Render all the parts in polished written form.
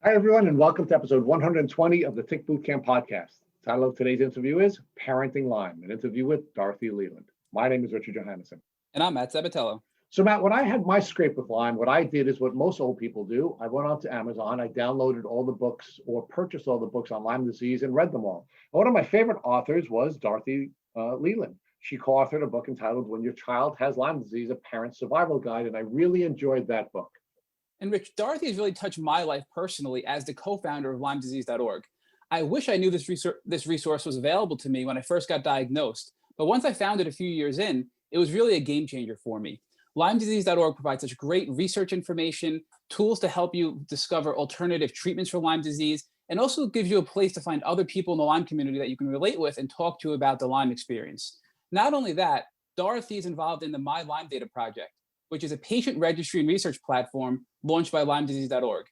Hi, everyone, and welcome to episode 120 of the Tick Bootcamp podcast. The title of today's interview is Parenting Lyme, an interview with Dorothy Leland. My name is Richard Johannesson. And I'm Matt Sabatello. So, Matt, when I had my scrape with Lyme, what I did is what most old people do. I went onto Amazon, I downloaded all the books or purchased all the books on Lyme disease and read them all. And one of my favorite authors was Dorothy Leland. She co-authored a book entitled When Your Child Has Lyme Disease, A Parent's Survival Guide, and I really enjoyed that book. And Rich, Dorothy has really touched my life personally as the co-founder of LymeDisease.org. I wish I knew this resource was available to me when I first got diagnosed, but once I found it a few years in, it was really a game changer for me. LymeDisease.org provides such great research information, tools to help you discover alternative treatments for Lyme disease, and also gives you a place to find other people in the Lyme community that you can relate with and talk to about the Lyme experience. Not only that, Dorothy is involved in the My Lyme Data Project, which is a patient registry and research platform launched by LymeDisease.org.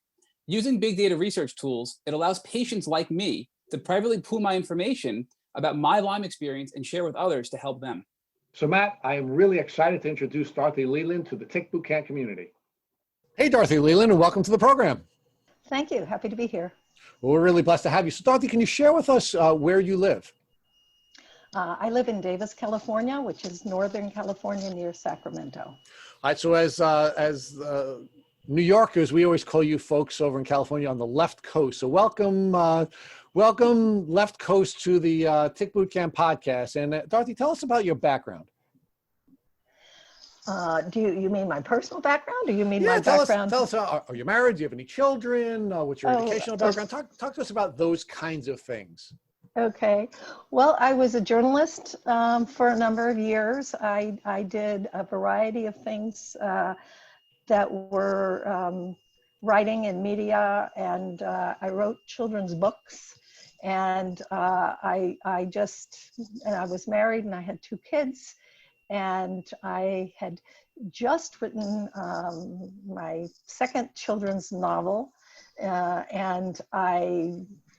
Using big data research tools, it allows patients like me to privately pool my information about my Lyme experience and share with others to help them. So, Matt, I am really excited to introduce Dorothy Leland to the Tick Bootcamp community. Hey, Dorothy Leland, and welcome to the program. Thank you. Happy to be here. Well, we're really blessed to have you. So, Dorothy, can you share with us where you live? I live in Davis, California, which is Northern California near Sacramento. All right, so as New Yorkers, we always call you folks over in California on the left coast. So welcome left coast to the Tick Bootcamp podcast. And Dorothy, tell us about your background. Do you mean my personal background, or you mean my background? Tell us, are you married? Do you have any children? What's your educational background? Talk to us about those kinds of things. Okay. Well, I was a journalist for a number of years. I did a variety of things that were writing and media, and I wrote children's books. And I was married, and I had 2 kids, and I had just written my second children's novel, and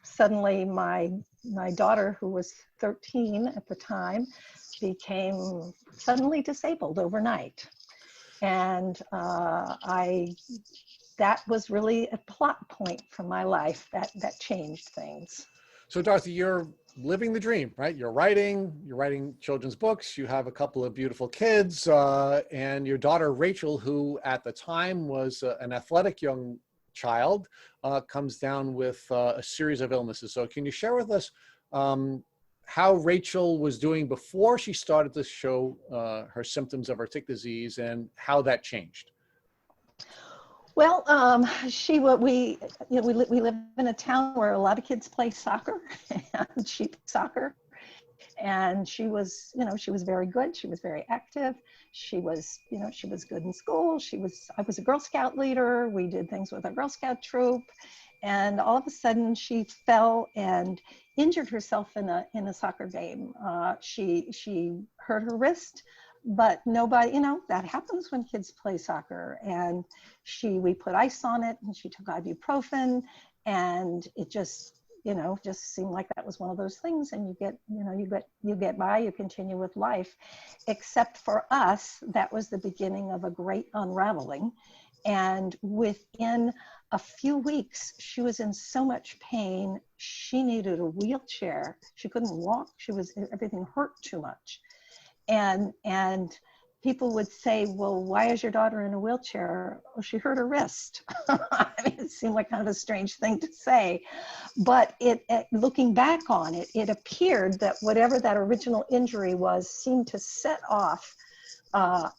suddenly my daughter, who was 13 at the time, became suddenly disabled overnight. And that was really a plot point for my life that changed things. So Dorothy, you're living the dream, right? You're writing children's books. You have a couple of beautiful kids, and your daughter, Rachel, who at the time was an athletic young child, comes down with a series of illnesses. So can you share with us how Rachel was doing before she started to show her symptoms of her tick disease, and how that changed? Well, we live in a town where a lot of kids play soccer, and she played soccer. And she was very good. She was very active. She was good in school. I was a Girl Scout leader. We did things with our Girl Scout troop. And all of a sudden she fell and injured herself in a soccer game. She hurt her wrist, but nobody, that happens when kids play soccer. And we put ice on it, and she took ibuprofen, and it just seemed like that was one of those things, and you get by, you continue with life. Except for us, that was the beginning of a great unraveling. And within a few weeks, she was in so much pain, she needed a wheelchair. She couldn't walk. Everything hurt too much. And people would say, well, why is your daughter in a wheelchair? Oh, she hurt her wrist. I mean, it seemed like kind of a strange thing to say. But looking back on it, it appeared that whatever that original injury was seemed to set off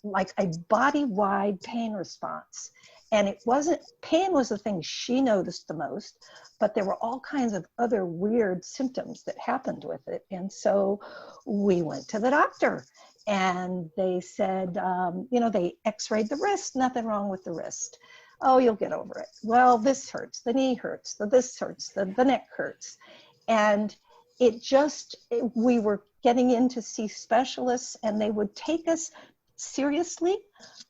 like a body-wide pain response. And pain was the thing she noticed the most, but there were all kinds of other weird symptoms that happened with it. And so we went to the doctor. And they said, they x-rayed the wrist, nothing wrong with the wrist. Oh, you'll get over it. Well, this hurts, the knee hurts, this hurts, the neck hurts. And we were getting in to see specialists, and they would take us seriously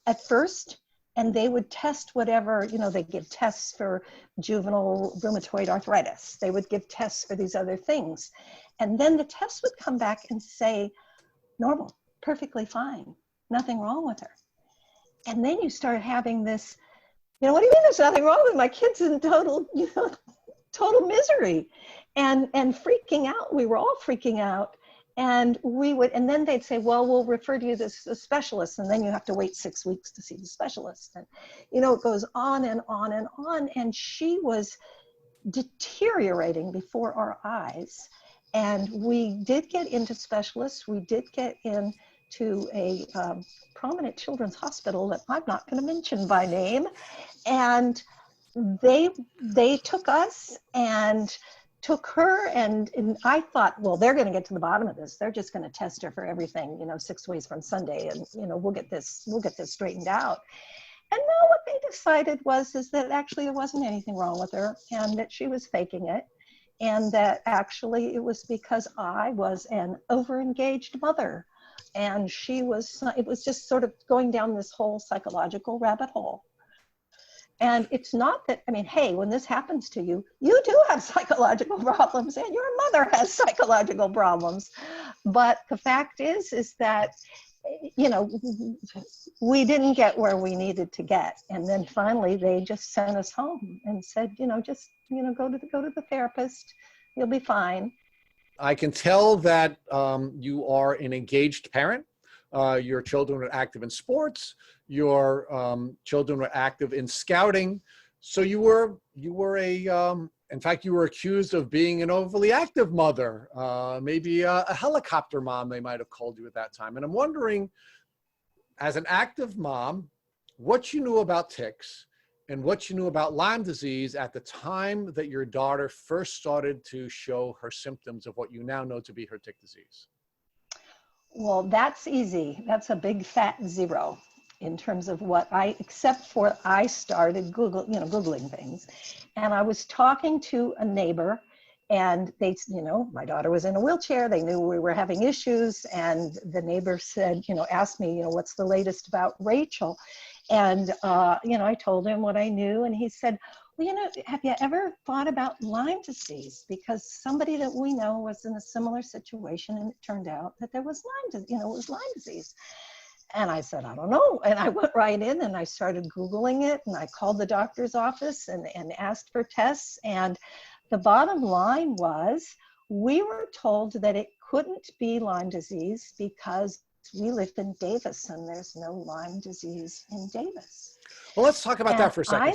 at first, and they would test whatever, they give tests for juvenile rheumatoid arthritis. They would give tests for these other things. And then the tests would come back and say, normal. Perfectly fine, nothing wrong with her. And then you start having this you know, what do you mean there's nothing wrong with my kids in total, you know, total misery and freaking out. We were all freaking out. And and then they'd say, well, we'll refer to you to a specialist, and then you have to wait 6 weeks to see the specialist. And, you know, it goes on and on and on. And she was deteriorating before our eyes. And we did get into specialists. We did get into a prominent children's hospital that I'm not going to mention by name. And they took us and took her, and I thought, well, they're going to get to the bottom of this. They're just going to test her for everything, you know, 6 weeks from Sunday, and, you know, we'll get this straightened out. And no, what they decided is that actually there wasn't anything wrong with her, and that she was faking it, and that actually it was because I was an overengaged mother, and it was just sort of going down this whole psychological rabbit hole. And it's not that, I mean, hey, when this happens to you, you do have psychological problems, and your mother has psychological problems. But the fact is that, you know, we didn't get where we needed to get. And then finally they just sent us home and said, you know, just, you know, go to the therapist, you'll be fine. I can tell that you are an engaged parent. Your children are active in sports. Your children were active in scouting. So you were in fact, you were accused of being an overly active mother, maybe a helicopter mom, they might have called you at that time. And I'm wondering, as an active mom, what you knew about ticks and what you knew about Lyme disease at the time that your daughter first started to show her symptoms of what you now know to be her tick disease. Well, that's easy. That's a big fat zero in terms of except for I started Googling things. And I was talking to a neighbor, and they, you know, my daughter was in a wheelchair. They knew we were having issues. And the neighbor said, you know, asked me, you know, what's the latest about Rachel? And, you know, I told him what I knew. And he said, well, you know, have you ever thought about Lyme disease? Because somebody that we know was in a similar situation, and it turned out that there was Lyme disease. And I said, I don't know. And I went right in and I started Googling it, and I called the doctor's office and asked for tests. And the bottom line was, we were told that it couldn't be Lyme disease because we lived in Davis and there's no Lyme disease in Davis. Well, let's talk about that for a second.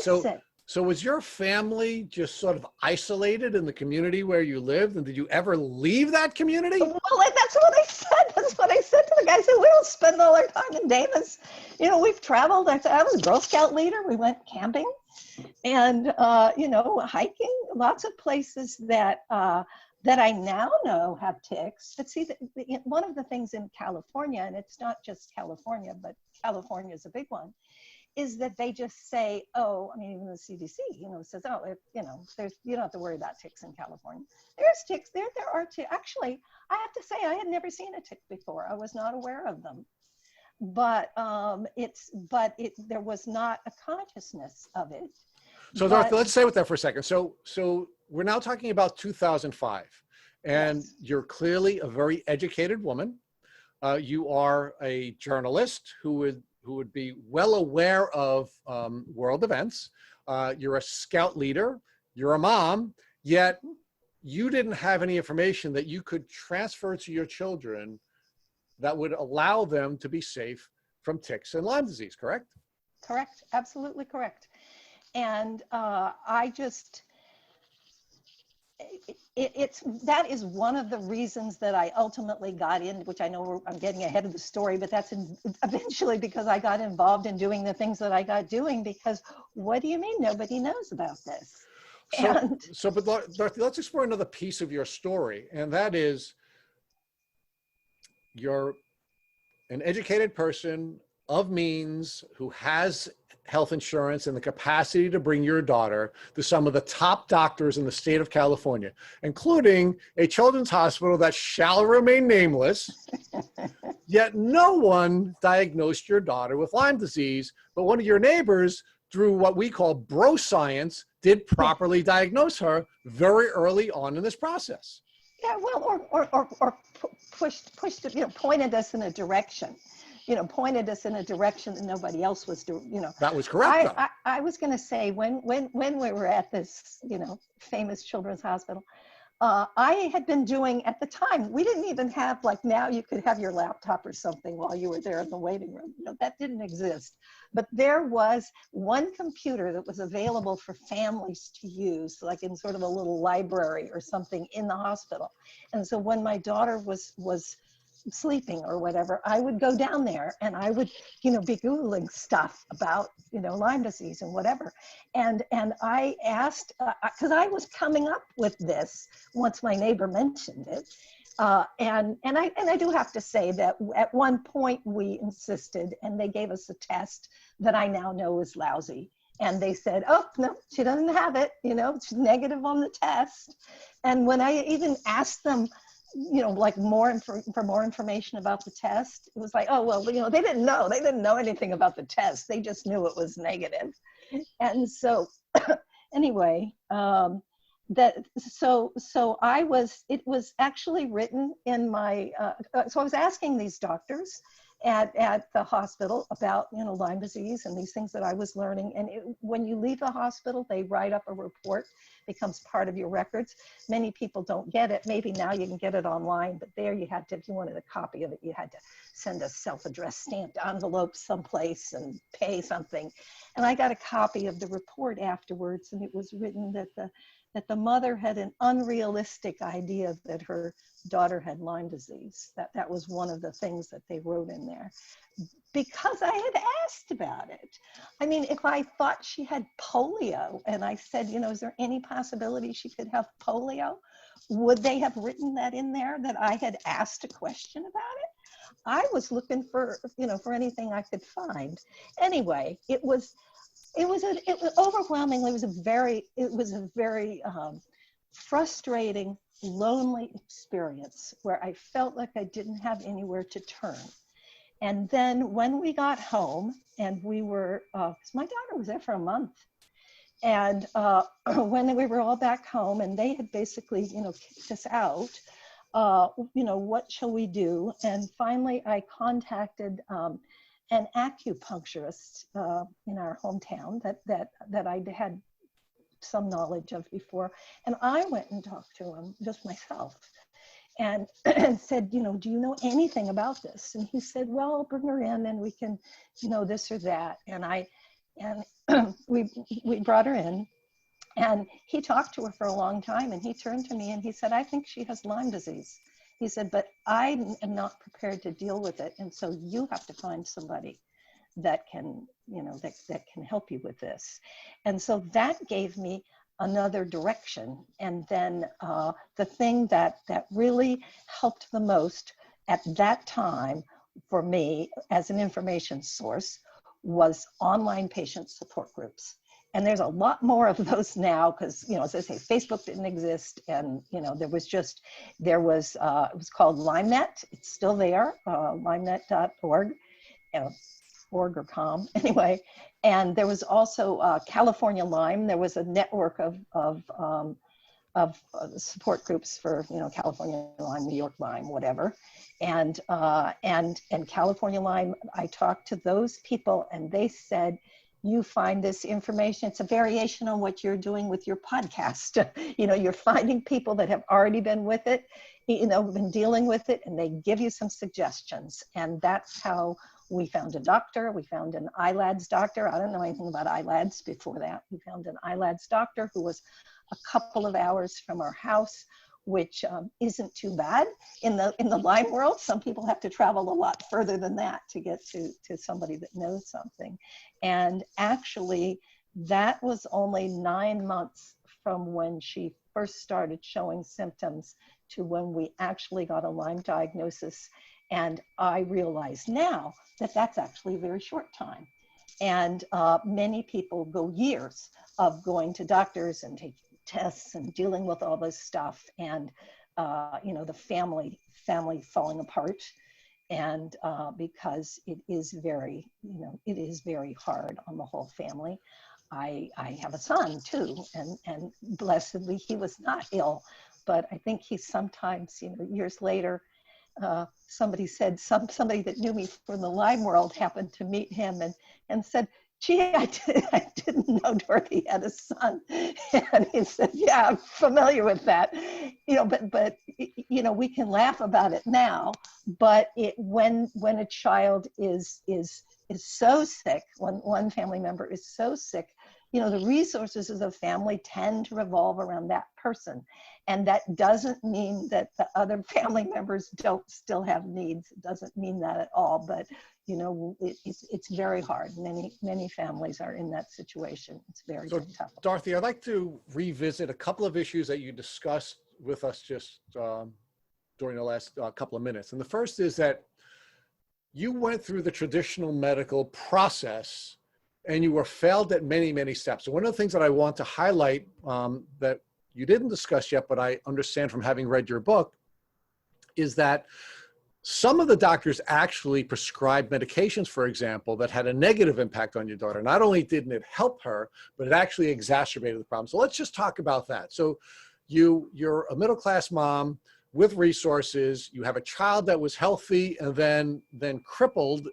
So was your family just sort of isolated in the community where you lived? And did you ever leave that community? Well, that's what I said. That's what I said to the guy. I said, we don't spend all our time in Davis. You know, we've traveled. I was a Girl Scout leader. We went camping and, you know, hiking, lots of places that I now know have ticks. But see, one of the things in California, and it's not just California, but California is a big one, is that they just say, oh, I mean, even the CDC, you know, says, oh, you know, you don't have to worry about ticks in California. There's ticks, there are ticks. Actually, I have to say, I had never seen a tick before. I was not aware of them. But there was not a consciousness of it. So Dorothy, let's stay with that for a second. So we're now talking about 2005, and yes, you're clearly a very educated woman. You are a journalist who would be well aware of world events. You're a scout leader, you're a mom, yet you didn't have any information that you could transfer to your children that would allow them to be safe from ticks and Lyme disease, correct? Correct, absolutely correct. And that is one of the reasons that I ultimately got in, which I know I'm getting ahead of the story, but that's eventually because I got involved in doing the things that I got doing, because what do you mean nobody knows about this? But Dorothy, let's explore another piece of your story, and that is you're an educated person of means who has health insurance and the capacity to bring your daughter to some of the top doctors in the state of California, including a children's hospital that shall remain nameless, yet no one diagnosed your daughter with Lyme disease, but one of your neighbors, through what we call bro science, did properly diagnose her very early on in this process. Yeah, well, or pushed, you know, pointed us in a direction. pointed us in a direction that nobody else was doing, That was correct, though. I was going to say when we were at this, famous children's hospital, I had been doing at the time, we didn't even have, like now you could have your laptop or something while you were there in the waiting room. That didn't exist. But there was one computer that was available for families to use, like in sort of a little library or something in the hospital. And so when my daughter was sleeping or whatever, I would go down there and I would, be Googling stuff about, Lyme disease and whatever. And I asked, because I was coming up with this once my neighbor mentioned it. And I do have to say that at one point we insisted, and they gave us a test that I now know is lousy. And they said, oh, no, she doesn't have it. She's negative on the test. And when I even asked them, like for more information about the test, it was like, oh, well, they didn't know anything about the test. They just knew it was negative. And so anyway, it was actually written in my, so I was asking these doctors at the hospital about, Lyme disease and these things that I was learning. And when you leave the hospital, they write up a report, becomes part of your records. Many people don't get it. Maybe now you can get it online, but there you had to, if you wanted a copy of it, you had to send a self-addressed stamped envelope someplace and pay something. And I got a copy of the report afterwards, and it was written that the mother had an unrealistic idea that her daughter had Lyme disease. That was one of the things that they wrote in there, because I had asked about it. I mean, if I thought she had polio and I said, is there any possibility she could have polio? Would they have written that in there, that I had asked a question about it? I was looking for, for anything I could find. Anyway, it was overwhelmingly, it was a very frustrating, lonely experience where I felt like I didn't have anywhere to turn. And then when we got home, and we were, 'cause my daughter was there for a month, and when we were all back home and they had basically, kicked us out, what shall we do? And finally I contacted an acupuncturist in our hometown that I had some knowledge of before. And I went and talked to him just myself and said, do you know anything about this? And he said, well, I'll bring her in and we can, this or that. And we brought her in, and he talked to her for a long time, and he turned to me and he said, I think she has Lyme disease. He said, but I am not prepared to deal with it. And so you have to find somebody that can, that can help you with this. And so that gave me another direction. And then the thing that really helped the most at that time for me as an information source was online patient support groups. And there's a lot more of those now because, as I say, Facebook didn't exist. And, it was called LymeNet. It's still there, lymenet.org, org or com, anyway. And there was also California Lyme. There was a network of support groups for, California Lyme, New York Lyme, whatever. And California Lyme, I talked to those people and they said, you find this information, it's a variation on what you're doing with your podcast. You're finding people that have already been with it, been dealing with it, and they give you some suggestions. And that's how we found a doctor. We found an ILADS doctor. I don't know anything about ILADS before that. We found an ILADS doctor who was a couple of hours from our house, which isn't too bad in the Lyme world. Some people have to travel a lot further than that to get to somebody that knows something. And actually, that was only 9 months from when she first started showing symptoms to when we actually got a Lyme diagnosis. And I realize now that that's actually a very short time. And many people go years of going to doctors and taking tests and dealing with all this stuff, and the family falling apart, and because it is very hard on the whole family. I have a son too, and blessedly he was not ill, but I think he sometimes, years later, somebody said, somebody that knew me from the Lyme world happened to meet him and said, gee, I didn't know Dorothy had a son. And he said, yeah, I'm familiar with that. But we can laugh about it now, but when a child is so sick, when one family member is so sick, the resources of the family tend to revolve around that person. And that doesn't mean that the other family members don't still have needs. It doesn't mean that at all, but it's very hard. Many families are in that situation. It's very tough. Dorothy, I'd like to revisit a couple of issues that you discussed with us just during the last couple of minutes. And the first is that you went through the traditional medical process and you were failed at many, many steps. So one of the things that I want to highlight that you didn't discuss yet, but I understand from having read your book, is that some of the doctors actually prescribed medications, for example, that had a negative impact on your daughter. Not only didn't it help her, but it actually exacerbated the problem. So let's just talk about that. So you're a middle-class mom with resources, you have a child that was healthy and then crippled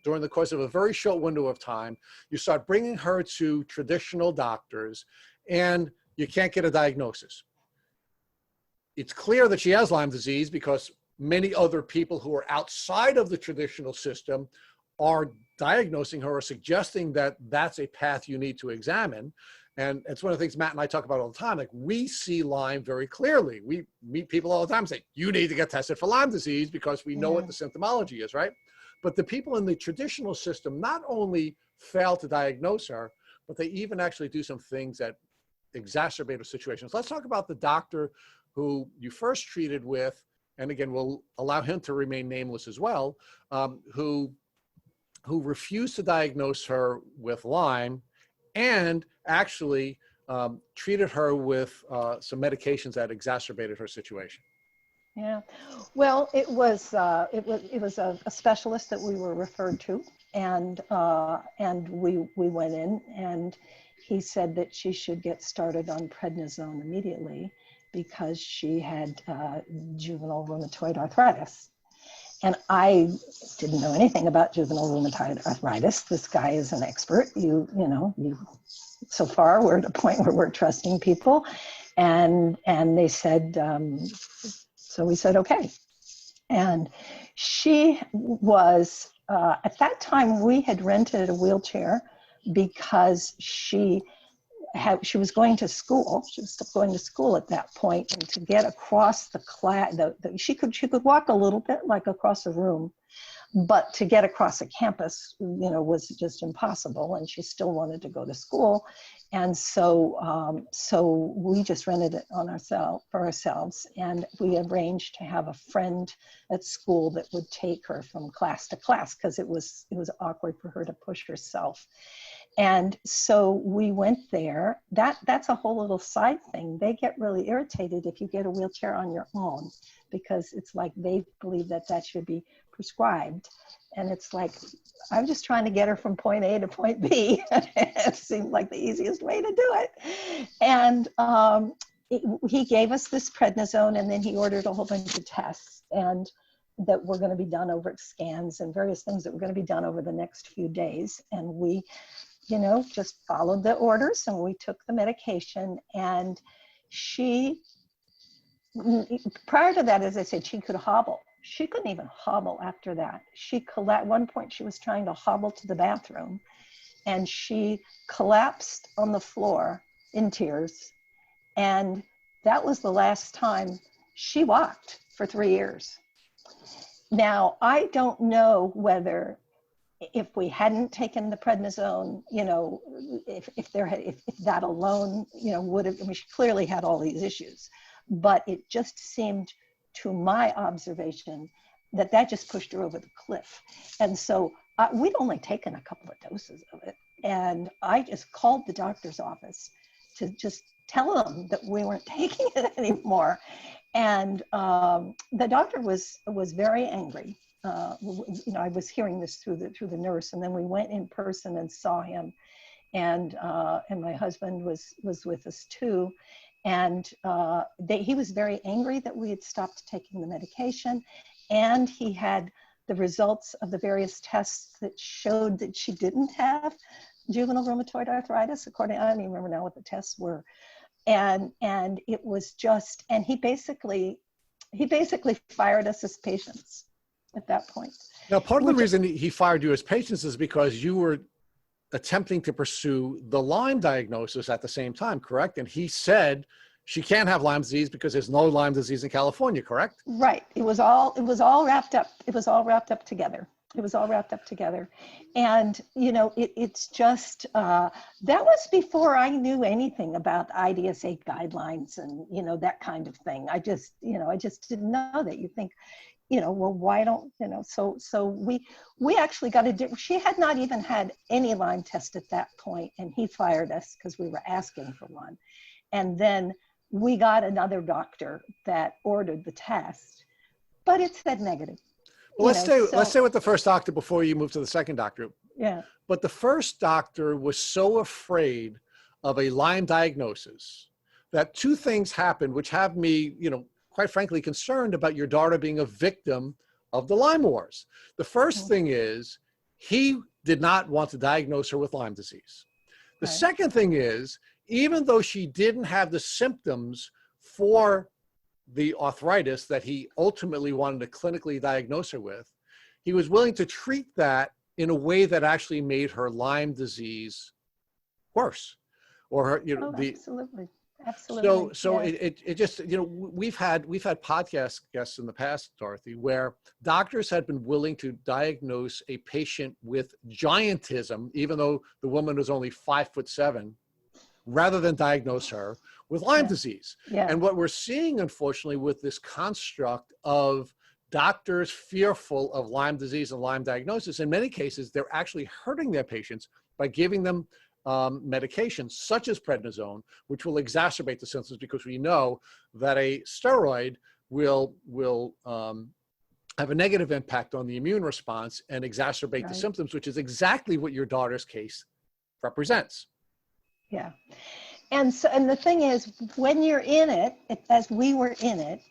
during the course of a very short window of time. You start bringing her to traditional doctors and you can't get a diagnosis. It's clear that she has Lyme disease because many other people who are outside of the traditional system are diagnosing her or suggesting that that's a path you need to examine. And it's one of the things Matt and I talk about all the time. Like, we see Lyme very clearly. We meet people all the time and say, you need to get tested for Lyme disease because we know what the symptomology is, right? But the people in the traditional system not only fail to diagnose her, but they even actually do some things that exacerbate the situation. So let's talk about the doctor who you first treated with, and again, we'll allow him to remain nameless as well, who refused to diagnose her with Lyme and actually treated her with some medications that exacerbated her situation. Yeah, well, it was a specialist that we were referred to, and we went in, and he said that she should get started on prednisone immediately because she had juvenile rheumatoid arthritis. And I didn't know anything about juvenile rheumatoid arthritis. This guy is an expert. So far we're at a point where we're trusting people, and they said. So we said, okay. And she was, at that time, we had rented a wheelchair because she was going to school. She was going to school at that point, and to get across the class, she could walk a little bit, like across a room, but to get across a campus, was just impossible. And she still wanted to go to school. And so we just rented it for ourselves, and we arranged to have a friend at school that would take her from class to class because it was awkward for her to push herself. And so we went there. That's a whole little side thing. They get really irritated if you get a wheelchair on your own because it's like they believe that should be prescribed. And it's like, I'm just trying to get her from point A to point B. It seemed like the easiest way to do it. And he gave us this prednisone, and then he ordered a whole bunch of tests and that were going to be done over scans and various things that were going to be done over the next few days. And we, just followed the orders, and we took the medication. And she, prior to that, as I said, she could hobble. She couldn't even hobble after that. At one point, she was trying to hobble to the bathroom, and she collapsed on the floor in tears. And that was the last time she walked for 3 years. Now, I don't know whether if we hadn't taken the prednisone, if that alone, would have, she clearly had all these issues, but it just seemed, to my observation, that just pushed her over the cliff. And so we'd only taken a couple of doses of it. And I just called the doctor's office to just tell them that we weren't taking it anymore. And the doctor was very angry. I was hearing this through the nurse, and then we went in person and saw him. And my husband was with us too. And he was very angry that we had stopped taking the medication. and he had the results of the various tests that showed that she didn't have juvenile rheumatoid arthritis, I don't even remember now what the tests were. And it was just, and he basically fired us as patients at that point. Now, part of the reason he fired you as patients is because you were attempting to pursue the Lyme diagnosis at the same time, correct? And he said she can't have Lyme disease because there's no Lyme disease in California, correct? Right. It was all wrapped up. It was all wrapped up together. It was all wrapped up together. And, you know, it's just, that was before I knew anything about IDSA guidelines and, you know, that kind of thing. I just didn't know that. You think, you know, well, why don't, you know, so we actually got she had not even had any Lyme test at that point, and he fired us because we were asking for one. And then we got another doctor that ordered the test, but it said negative. Well, let's stay with the first doctor before you move to the second doctor. Yeah. But the first doctor was so afraid of a Lyme diagnosis that two things happened, which have me, you know, quite frankly, concerned about your daughter being a victim of the Lyme wars. The first thing is he did not want to diagnose her with Lyme disease. The second thing is, even though she didn't have the symptoms for the arthritis that he ultimately wanted to clinically diagnose her with, he was willing to treat that in a way that actually made her Lyme disease worse, or her, you know, absolutely. Absolutely. So it just, you know, we've had podcast guests in the past, Dorothy, where doctors had been willing to diagnose a patient with giantism, even though the woman was only 5'7", rather than diagnose her with Lyme disease. Yeah. And what we're seeing, unfortunately, with this construct of doctors fearful of Lyme disease and Lyme diagnosis, in many cases, they're actually hurting their patients by giving them medications such as prednisone, which will exacerbate the symptoms, because we know that a steroid will have a negative impact on the immune response and exacerbate the symptoms, which is exactly what your daughter's case represents. Yeah. And so, and the thing is, when you're in it, as we were in it,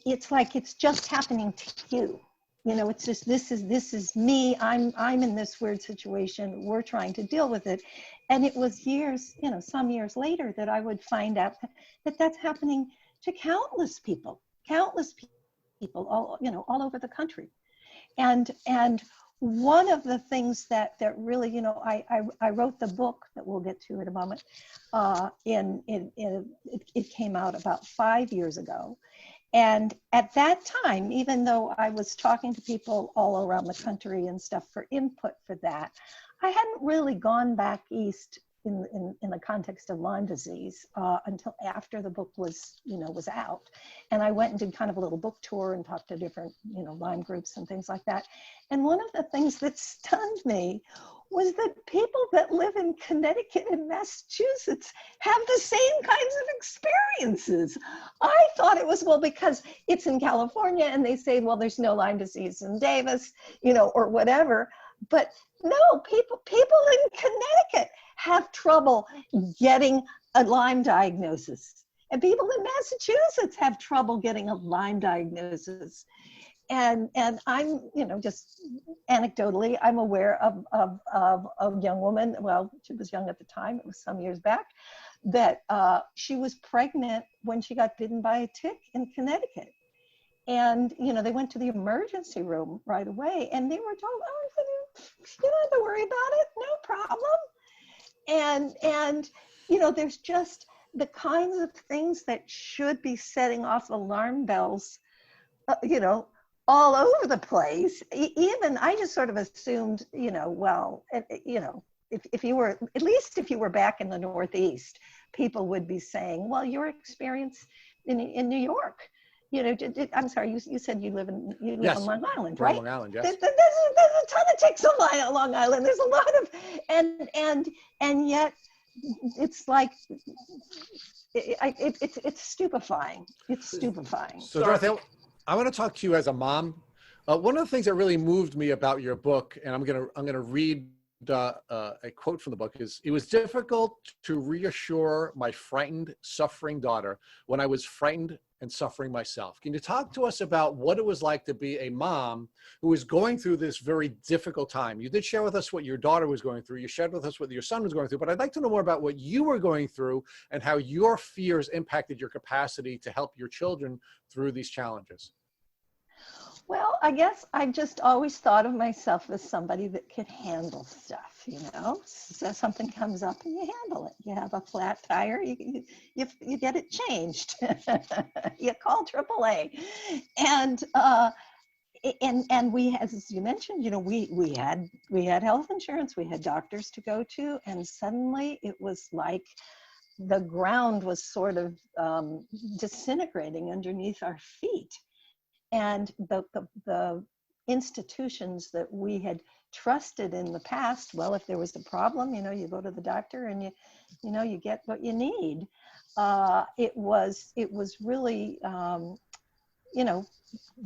it's like it's just happening to you. You know, it's just, this is me. I'm in this weird situation. We're trying to deal with it. And it was years, you know, some years later that I would find out that that's happening to countless people all, you know, all over the country. And one of the things that really, you know, I wrote the book that we'll get to in a moment. It came out about 5 years ago. And at that time, even though I was talking to people all around the country and stuff for input for that, I hadn't really gone back east in the context of Lyme disease until after the book was out. And I went and did kind of a little book tour and talked to different, you know, Lyme groups and things like that. And one of the things that stunned me was that people that live in Connecticut and Massachusetts have the same kinds of experiences. I thought it was, well, because it's in California and they say, well, there's no Lyme disease in Davis, you know, or whatever. But no, people in Connecticut have trouble getting a Lyme diagnosis. And people in Massachusetts have trouble getting a Lyme diagnosis. And I'm, you know, just anecdotally, I'm aware of a young woman, well, she was young at the time, it was some years back, that she was pregnant when she got bitten by a tick in Connecticut. And, you know, they went to the emergency room right away and they were told, oh, you don't have to worry about it, no problem. And, you know, there's just the kinds of things that should be setting off alarm bells, you know, all over the place. Even I just sort of assumed, you know, well, you know, if you were, at least if you were back in the Northeast, people would be saying, well, your experience in New York, you know, I'm sorry, you said you live on Long Island, right? Long Island, yes. There's a ton of ticks on Long Island. There's a lot of, and yet it's like, it's stupefying. It's stupefying. So Dorothy, I want to talk to you as a mom. One of the things that really moved me about your book, and I'm gonna read a quote from the book is, "It was difficult to reassure my frightened, suffering daughter when I was frightened and suffering myself." Can you talk to us about what it was like to be a mom who was going through this very difficult time? You did share with us what your daughter was going through. You shared with us what your son was going through, but I'd like to know more about what you were going through and how your fears impacted your capacity to help your children through these challenges. Well, I guess I just always thought of myself as somebody that could handle stuff, So something comes up and you handle it. You have a flat tire, you get it changed. You call AAA. And we, as you mentioned, we had health insurance, we had doctors to go to, and suddenly it was like the ground was sort of disintegrating underneath our feet. And the institutions that we had trusted in the past, well, if there was a problem, you go to the doctor and you get what you need. It was really,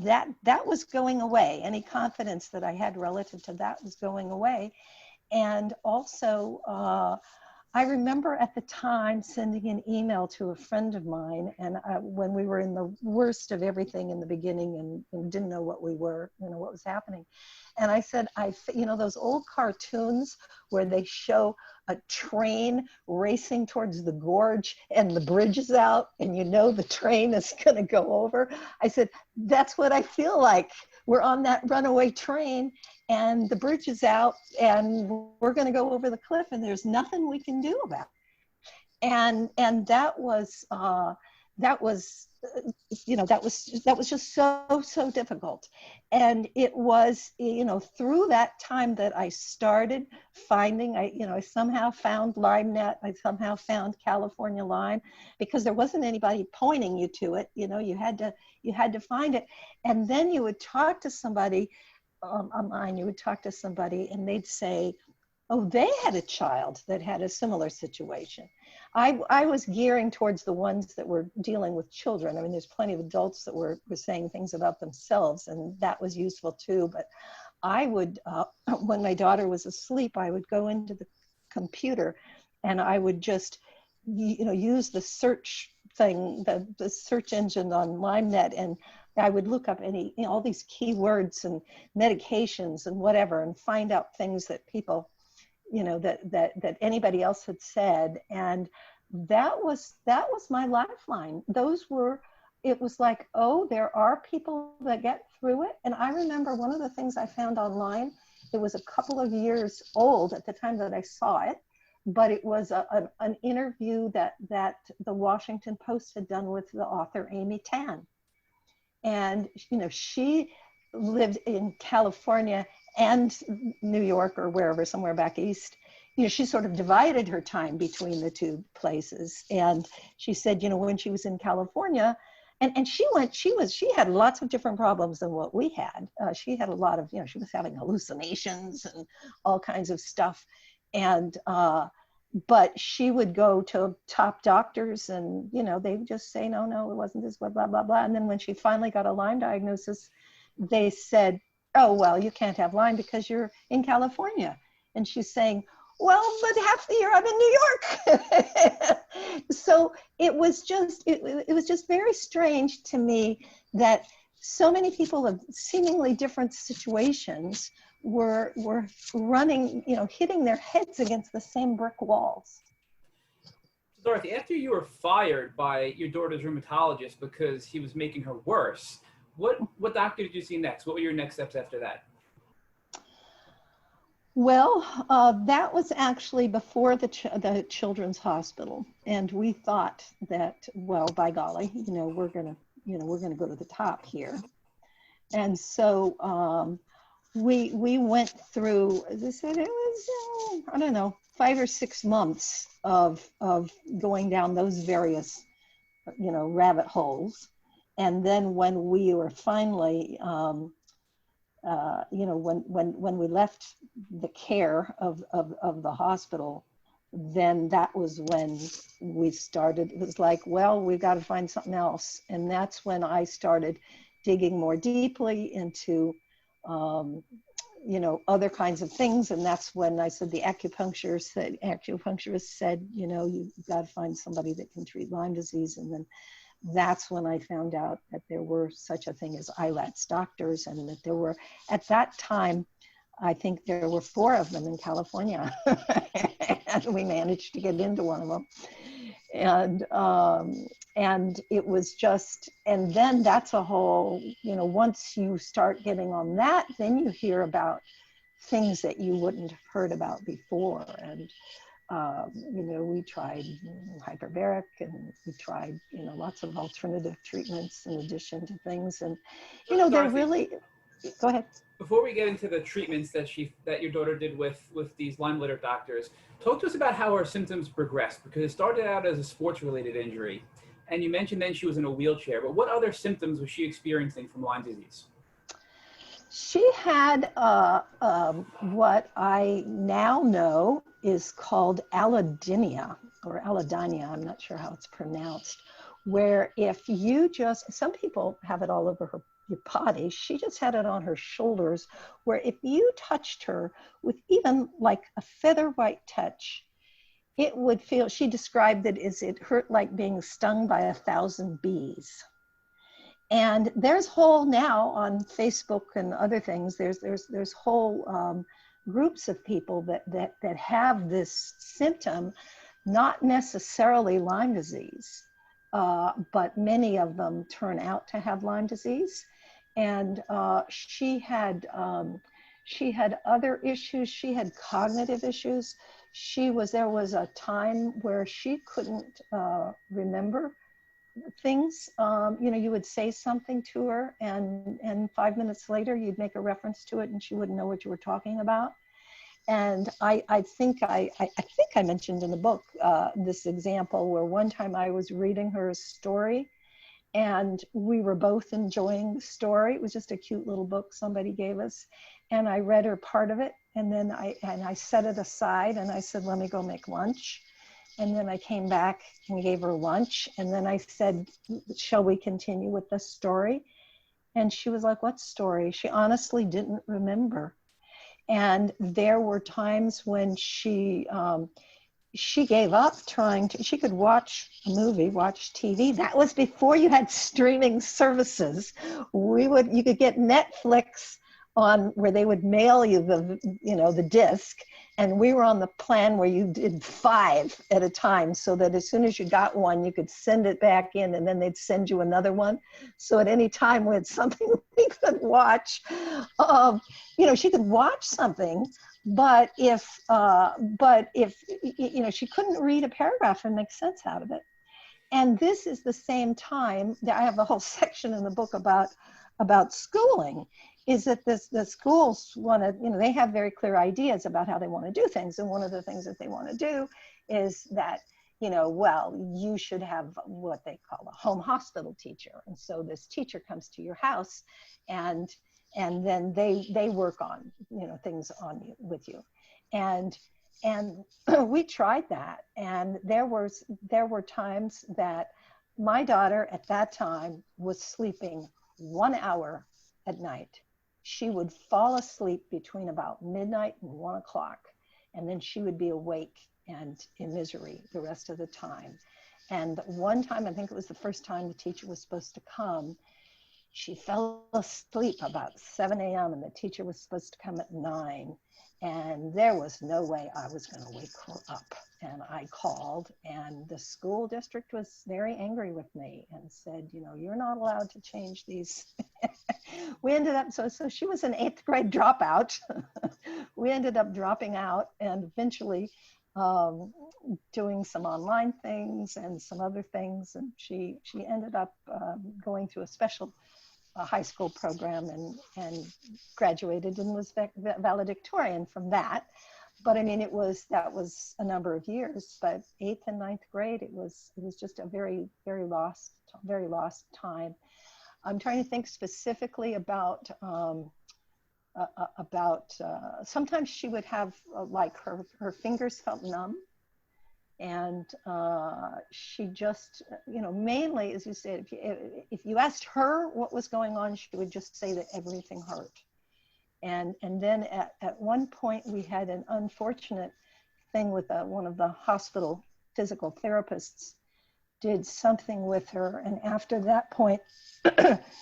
that was going away. Any confidence that I had relative to that was going away. And also, I remember at the time sending an email to a friend of mine, and when we were in the worst of everything in the beginning and didn't know what we were, what was happening. And I said, those old cartoons where they show a train racing towards the gorge and the bridge is out and the train is going to go over. I said, that's what I feel like. We're on that runaway train and the bridge is out and we're going to go over the cliff and there's nothing we can do about it. And that was just so difficult. And it was, through that time that I started finding, I somehow found LymeNet, I somehow found California Lyme, because there wasn't anybody pointing you to it. You had to find it. And then you would talk to somebody online, and they'd say, oh, they had a child that had a similar situation. I was gearing towards the ones that were dealing with children. I mean, there's plenty of adults that were saying things about themselves, and that was useful too. But I would, when my daughter was asleep, I would go into the computer and I would just, use the search thing, the search engine on LymeNet, and I would look up all these keywords and medications and whatever, and find out things that people, that anybody else had said. And that was my lifeline. It was like, oh, there are people that get through it. And I remember one of the things I found online, it was a couple of years old at the time that I saw it, but it was an interview that the Washington Post had done with the author Amy Tan. And, she lived in California and New York or wherever, somewhere back east. She sort of divided her time between the two places. And she said, when she was in California, and she had lots of different problems than what we had. She had a lot of, she was having hallucinations and all kinds of stuff. And, but she would go to top doctors and, they would just say, no, it wasn't this, blah, blah, blah, blah. And then when she finally got a Lyme diagnosis, they said, oh, well, you can't have Lyme because you're in California. And she's saying, well, but half the year I'm in New York. So it was just very strange to me that so many people of seemingly different situations were running, hitting their heads against the same brick walls. Dorothy, after you were fired by your daughter's rheumatologist because he was making her worse, what doctor did you see next? What were your next steps after that? Well, that was actually before the children's hospital, and we thought that, well, by golly, we're gonna go to the top here, and so we went through. As I said, it was I don't know, 5 or 6 months of going down those various rabbit holes, and then when we were finally when we left the care of the hospital, then that was when we started. It was like, well, we've got to find something else. And that's when I started digging more deeply into you know, other kinds of things. And that's when I said the acupuncturist said, you know, you've got to find somebody that can treat Lyme disease. And then that's when I found out that there were such a thing as ILATS doctors, and that there were, at that time, I think there were 4 of them in California. And we managed to get into one of them. And it was just, and then that's a whole, you know, once you start getting on that, then you hear about things that you wouldn't have heard about before. And, you know, we tried hyperbaric, and we tried, you know, lots of alternative treatments in addition to things. And, you know, they're really, go ahead. Before we get into the treatments that your daughter did with these Lyme litter doctors, talk to us about how her symptoms progressed, because it started out as a sports-related injury, and you mentioned then she was in a wheelchair. But what other symptoms was she experiencing from Lyme disease? She had what I now know is called allodynia, or allodynia, I'm not sure how it's pronounced, where if you just, some people have it all over your body, she just had it on her shoulders, where if you touched her with even like a feather white touch, it would feel, she described it as it hurt like being stung by 1,000 bees. And there's whole, now on Facebook and other things, there's whole groups of people that have this symptom, not necessarily Lyme disease, but many of them turn out to have Lyme disease. And she had other issues. She had cognitive issues. There was a time where she couldn't remember things. You know, you would say something to her, and 5 minutes later you'd make a reference to it and she wouldn't know what you were talking about. And I think I mentioned in the book this example where one time I was reading her a story, and we were both enjoying the story. It was just a cute little book somebody gave us, and I read her part of it, and then I set it aside, and I said, let me go make lunch. And then I came back and gave her lunch, and then I said, shall we continue with the story? And she was like, what story? She honestly didn't remember. And there were times when she gave up trying to, she could watch a movie, watch TV. That was before you had streaming services. You could get Netflix on where they would mail you the disc. And we were on the plan where you did 5 at a time, so that as soon as you got one, you could send it back in, and then they'd send you another one. So at any time we had something we could watch. You know, she could watch something, but if you know, she couldn't read a paragraph and make sense out of it. And this is the same time that I have a whole section in the book about schooling, is that the schools want to, you know, they have very clear ideas about how they want to do things. And one of the things that they want to do is that, you know, well, you should have what they call a home hospital teacher. And so this teacher comes to your house, and then they work on, you know, things on you, with you. And we tried that. And there were times that my daughter at that time was sleeping 1 hour at night. She would fall asleep between about midnight and 1 o'clock, and then she would be awake and in misery the rest of the time. And one time, I think it was the first time the teacher was supposed to come, she fell asleep about 7 a.m. and the teacher was supposed to come at 9. And there was no way I was going to wake her up. And I called, and the school district was very angry with me and said, you know, you're not allowed to change these. We ended up, so she was an 8th grade dropout. We ended up dropping out, and eventually doing some online things and some other things. And she ended up going through a special high school program and graduated and was valedictorian from that. But I mean, that was a number of years, but 8th and 9th grade, it was just a very, very lost time. I'm trying to think specifically about sometimes she would have like her fingers felt numb, and she just, you know, mainly, as you said, if you asked her what was going on, she would just say that everything hurt. And then at one point we had an unfortunate thing with one of the hospital physical therapists did something with her. And after that point,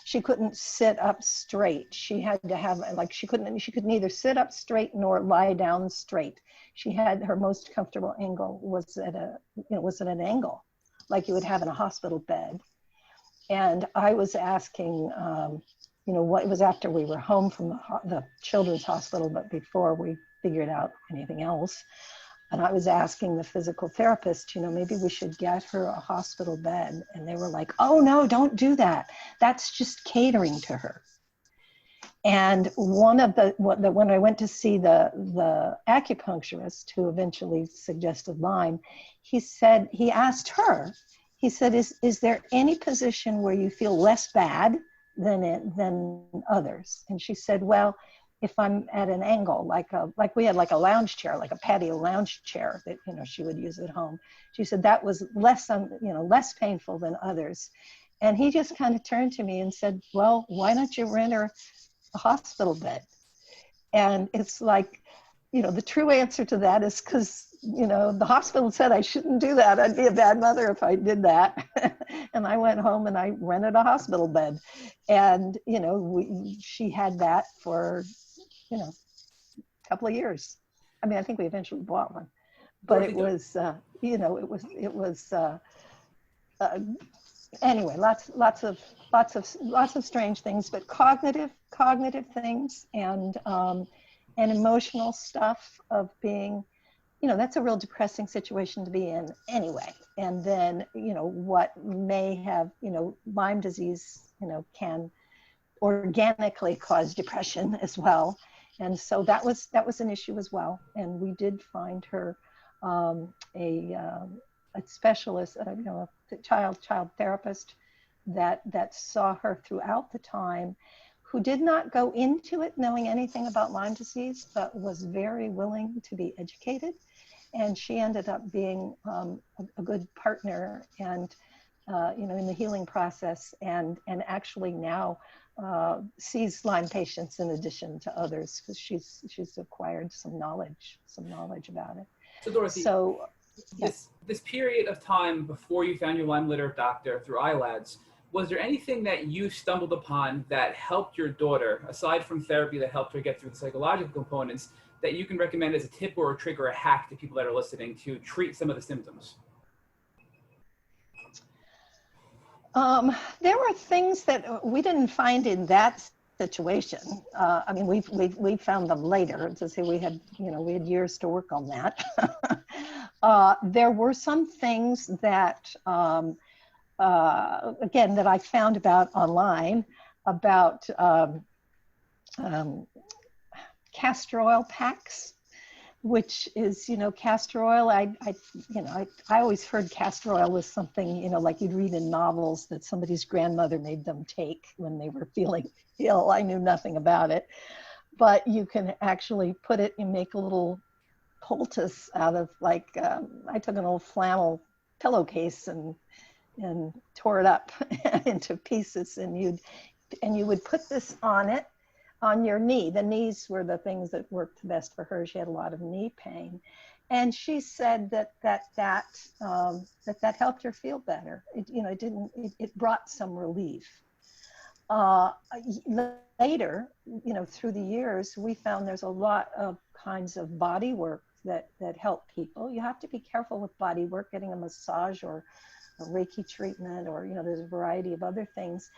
she couldn't sit up straight. She had to have, like, she could neither sit up straight nor lie down straight. She had her most comfortable angle was at an angle, like you would have in a hospital bed. And I was asking, what it was after we were home from the children's hospital, but before we figured out anything else. And I was asking the physical therapist, maybe we should get her a hospital bed. And they were like, oh no, don't do that. That's just catering to her. And when I went to see the acupuncturist who eventually suggested Lyme, he asked her, he said, is there any position where you feel less bad than others? And she said, well, if I'm at an angle, like we had like a lounge chair, like a patio lounge chair that, she would use at home. She said that was less painful than others. And he just kind of turned to me and said, well, why don't you rent her a hospital bed? And it's like, the true answer to that is because, the hospital said I shouldn't do that. I'd be a bad mother if I did that. And I went home and I rented a hospital bed. And, she had that for, a couple of years. I mean, I think we eventually bought one, but it was, anyway, lots of strange things, but cognitive things and emotional stuff of being, that's a real depressing situation to be in anyway. And then, what may have, Lyme disease, can organically cause depression as well. And so that was an issue as well. And we did find her a specialist, a child therapist that saw her throughout the time, who did not go into it knowing anything about Lyme disease, but was very willing to be educated. And she ended up being a good partner and, in the healing process, and actually now sees Lyme patients in addition to others, because she's acquired some knowledge about it. So Dorothy, yes. this period of time before you found your Lyme literate doctor through iLads, was there anything that you stumbled upon that helped your daughter, aside from therapy that helped her get through the psychological components, that you can recommend as a tip or a trick or a hack to people that are listening to treat some of the symptoms? There were things that we didn't find in that situation. I mean, we found them later. To say we had years to work on that. There were some things that, again, that I found about online about castor oil packs, which is, castor oil. I always heard castor oil was something, like you'd read in novels that somebody's grandmother made them take when they were feeling ill. I knew nothing about it, but you can actually put it and make a little poultice out of, like, I took an old flannel pillowcase and tore it up into pieces, and you would put this on it, on your knee. The knees were the things that worked best for her. She had a lot of knee pain. And she said that helped her feel better. It brought some relief. Later, through the years, we found there's a lot of kinds of body work that help people. You have to be careful with body work, getting a massage or a Reiki treatment, or, there's a variety of other things.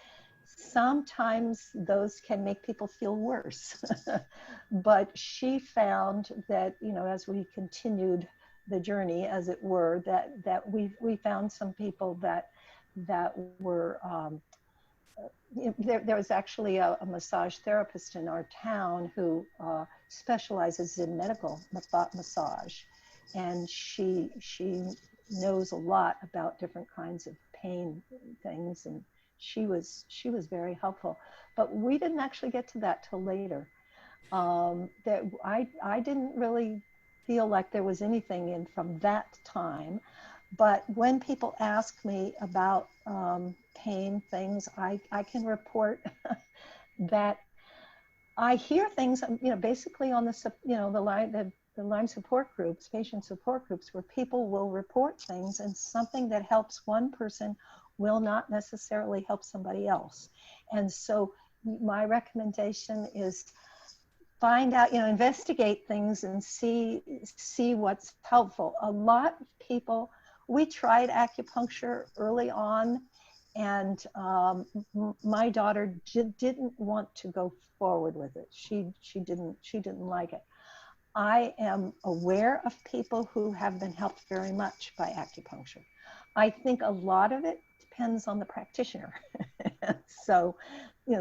Sometimes those can make people feel worse. But she found that, as we continued the journey, as it were, that we found some people that were, there was actually a massage therapist in our town who specializes in medical massage. And she knows a lot about different kinds of pain things, and she was very helpful. But we didn't actually get to that till later. That I didn't really feel like there was anything in from that time. But when people ask me about pain things, I can report that I hear things, basically on the Lyme support groups, patient support groups, where people will report things, and something that helps one person will not necessarily help somebody else. And so my recommendation is find out, investigate things and see what's helpful. A lot of people, we tried acupuncture early on, and my daughter didn't want to go forward with it. She didn't like it. I am aware of people who have been helped very much by acupuncture. I think a lot of it depends on the practitioner. So,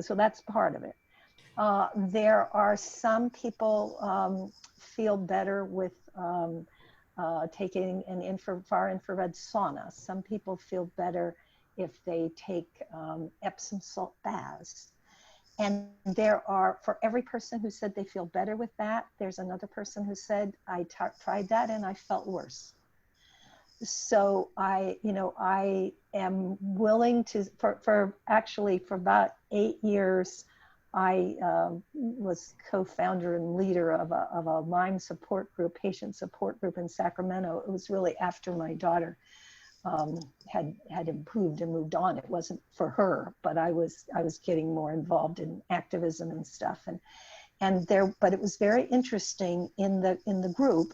so that's part of it. There are some people feel better with taking an far infrared sauna. Some people feel better if they take Epsom salt baths. And there are, for every person who said they feel better with that, there's another person who said, I tried that and I felt worse. So I am willing to, for about 8 years, I was co-founder and leader of a Lyme support group, patient support group in Sacramento. It was really after my daughter had improved and moved on. It wasn't for her, but I was getting more involved in activism and stuff. But it was very interesting in the group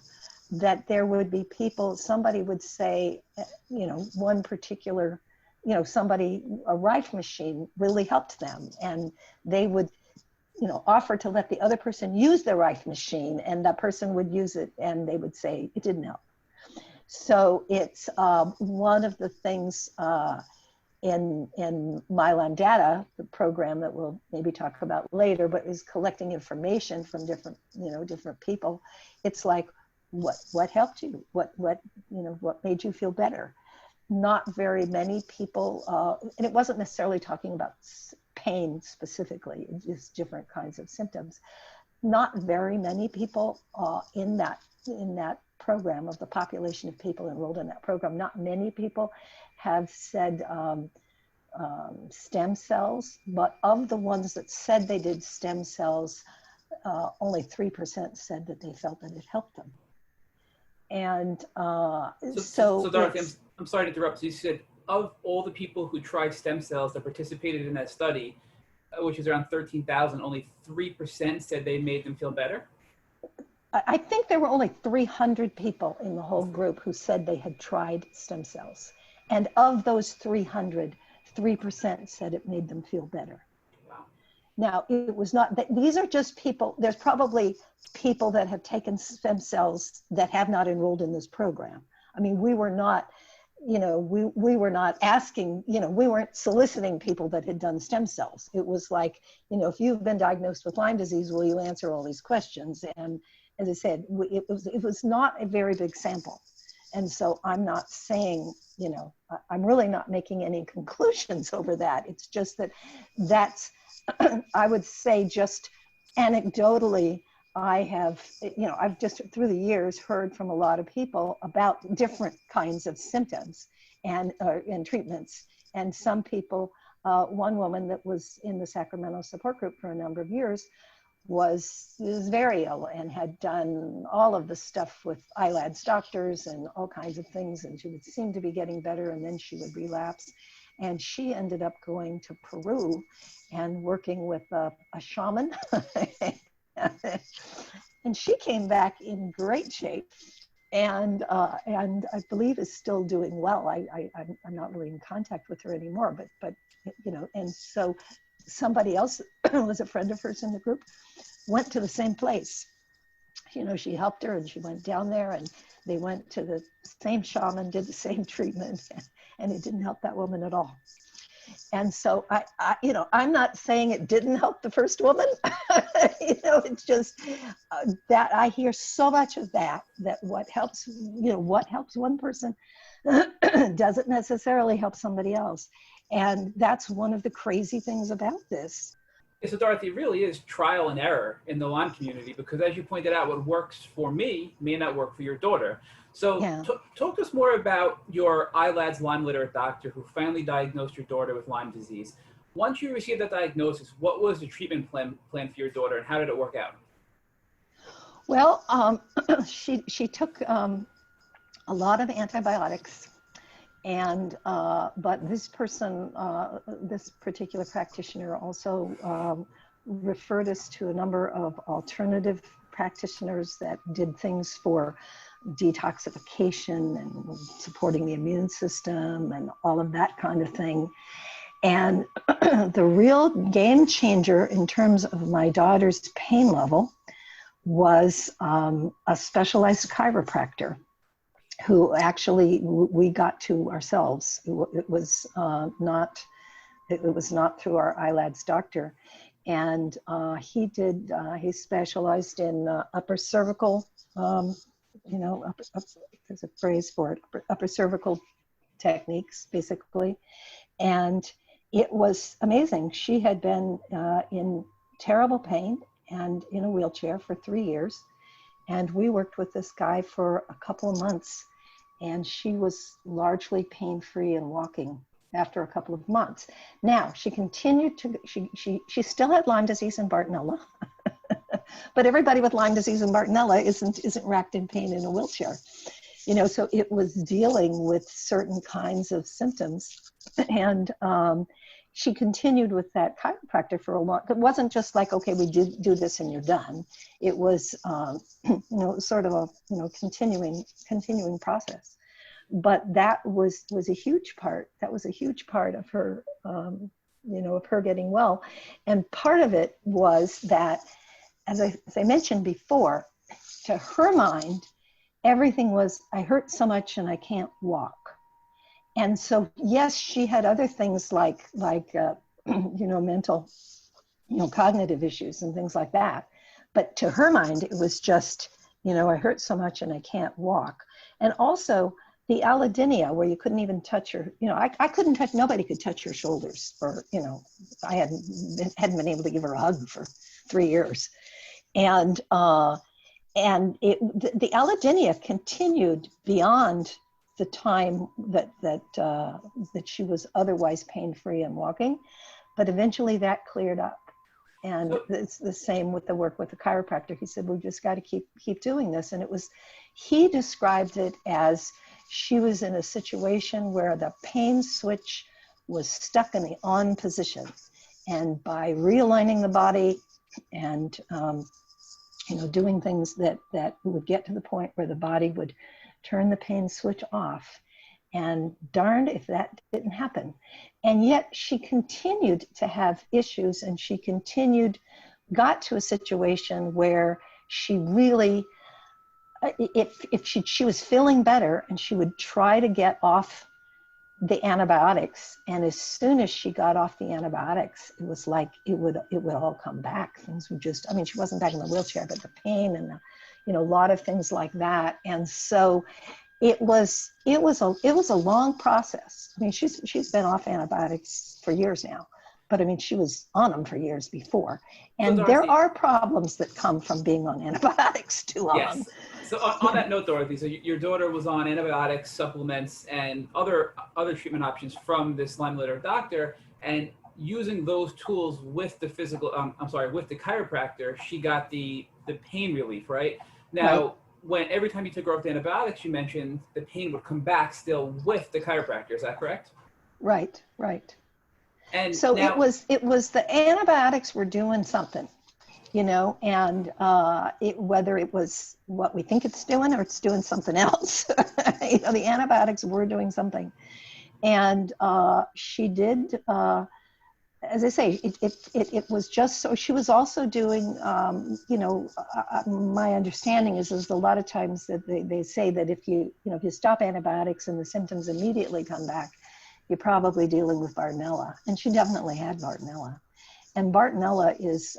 that there would be people, somebody would say, one particular, a Rife machine really helped them, and they would, offer to let the other person use the Rife machine, and that person would use it and they would say it didn't help. So it's one of the things in my Lyme data, the program that we'll maybe talk about later, but is collecting information from different people. It's like, what helped you? What made you feel better? Not very many people, and it wasn't necessarily talking about pain specifically, just different kinds of symptoms. Not very many people in that program, of the population of people enrolled in that program, not many people have said stem cells, but of the ones that said they did stem cells, only 3% said that they felt that it helped them. And so Dorothy, I'm sorry to interrupt. So you said of all the people who tried stem cells that participated in that study, which is around 13,000, only 3% said they made them feel better? I think there were only 300 people in the whole group who said they had tried stem cells. And of those 300, 3% said it made them feel better. Wow. Now, it was not, these are just people, there's probably people that have taken stem cells that have not enrolled in this program. I mean, we were not, we were not asking, we weren't soliciting people that had done stem cells. It was like, if you've been diagnosed with Lyme disease, will you answer all these questions? And as I said, it was not a very big sample. And so I'm not saying, I'm really not making any conclusions over that. It's just that's, I would say just anecdotally, I have, I've just through the years heard from a lot of people about different kinds of symptoms and treatments. And some people, one woman that was in the Sacramento support group for a number of years was very ill and had done all of the stuff with ILADS doctors and all kinds of things. And she would seem to be getting better, and then she would relapse. And she ended up going to Peru and working with a shaman. And she came back in great shape, and I believe is still doing well. I'm not really in contact with her anymore, but and so somebody else was a friend of hers in the group, went to the same place. She helped her, and she went down there, and they went to the same shaman, did the same treatment, and it didn't help that woman at all. And so I'm not saying it didn't help the first woman. It's just that I hear so much of that what helps one person doesn't necessarily help somebody else. And that's one of the crazy things about this. So Dorothy, it really is trial and error in the Lyme community, because as you pointed out, what works for me may not work for your daughter. So Yeah. Talk to us more about your ILADS Lyme literate doctor who finally diagnosed your daughter with Lyme disease. once you received that diagnosis, what was the treatment plan for your daughter, and how did it work out? Well, she took a lot of antibiotics, and but this person, this particular practitioner, also referred us to a number of alternative practitioners that did things for detoxification and supporting the immune system and all of that kind of thing. And the real game changer in terms of my daughter's pain level was a specialized chiropractor who actually we got to ourselves. It was not through our ILADS doctor. And he specialized in upper cervical, there's a phrase for it, upper cervical techniques, basically. And it was amazing. She had been in terrible pain and in a wheelchair for 3 years. And we worked with this guy for a couple of months, and she was largely pain-free and walking after a couple of months. Now, she continued to, she still had Lyme disease and Bartonella, but everybody with Lyme disease and Bartonella isn't racked in pain in a wheelchair. So it was dealing with certain kinds of symptoms. And she continued with that chiropractor for a long, it wasn't just like, okay, we do this and you're done. It was, sort of a, continuing process. But that was a huge part. That was a huge part of her, of her getting well. And part of it was that, as I mentioned before, to her mind, everything was, I hurt so much and I can't walk. And so, yes, she had other things like mental, cognitive issues and things like that. But to her mind, it was just, I hurt so much and I can't walk. And also the allodynia, where you couldn't even touch her, I couldn't touch, nobody could touch her shoulders for, I hadn't been able to give her a hug for 3 years. And the allodynia continued beyond the time that she was otherwise pain-free and walking, but eventually that cleared up. And it's the same with the work with the chiropractor. He said, we just got to keep doing this. And he described it as she was in a situation where the pain switch was stuck in the on position. And by realigning the body and, doing things that would get to the point where the body would turn the pain switch off. And darned if that didn't happen. And yet she continued to have issues, and she got to a situation where she really, if she was feeling better, and she would try to get off the antibiotics. And as soon as she got off the antibiotics, it was like it would all come back. Things would just, she wasn't back in the wheelchair, but the pain and a lot of things like that. And so it was a long process. She's been off antibiotics for years now, but she was on them for years before. And so, Dorothy, there are problems that come from being on antibiotics too long. Yes. So on that note, Dorothy, so your daughter was on antibiotics, supplements, and other treatment options from this Lyme literate doctor, and using those tools with the with the chiropractor, she got the pain relief, right? Now, right. When every time you took her off the antibiotics, you mentioned the pain would come back still with the chiropractor. Is that correct? Right. And so now, it was the antibiotics were doing something, and whether it was what we think it's doing or it's doing something else. The antibiotics were doing something, and she did. As I say, it was just so. She was also doing, my understanding is a lot of times that they say that if you stop antibiotics and the symptoms immediately come back, you're probably dealing with Bartonella. And she definitely had Bartonella. And Bartonella is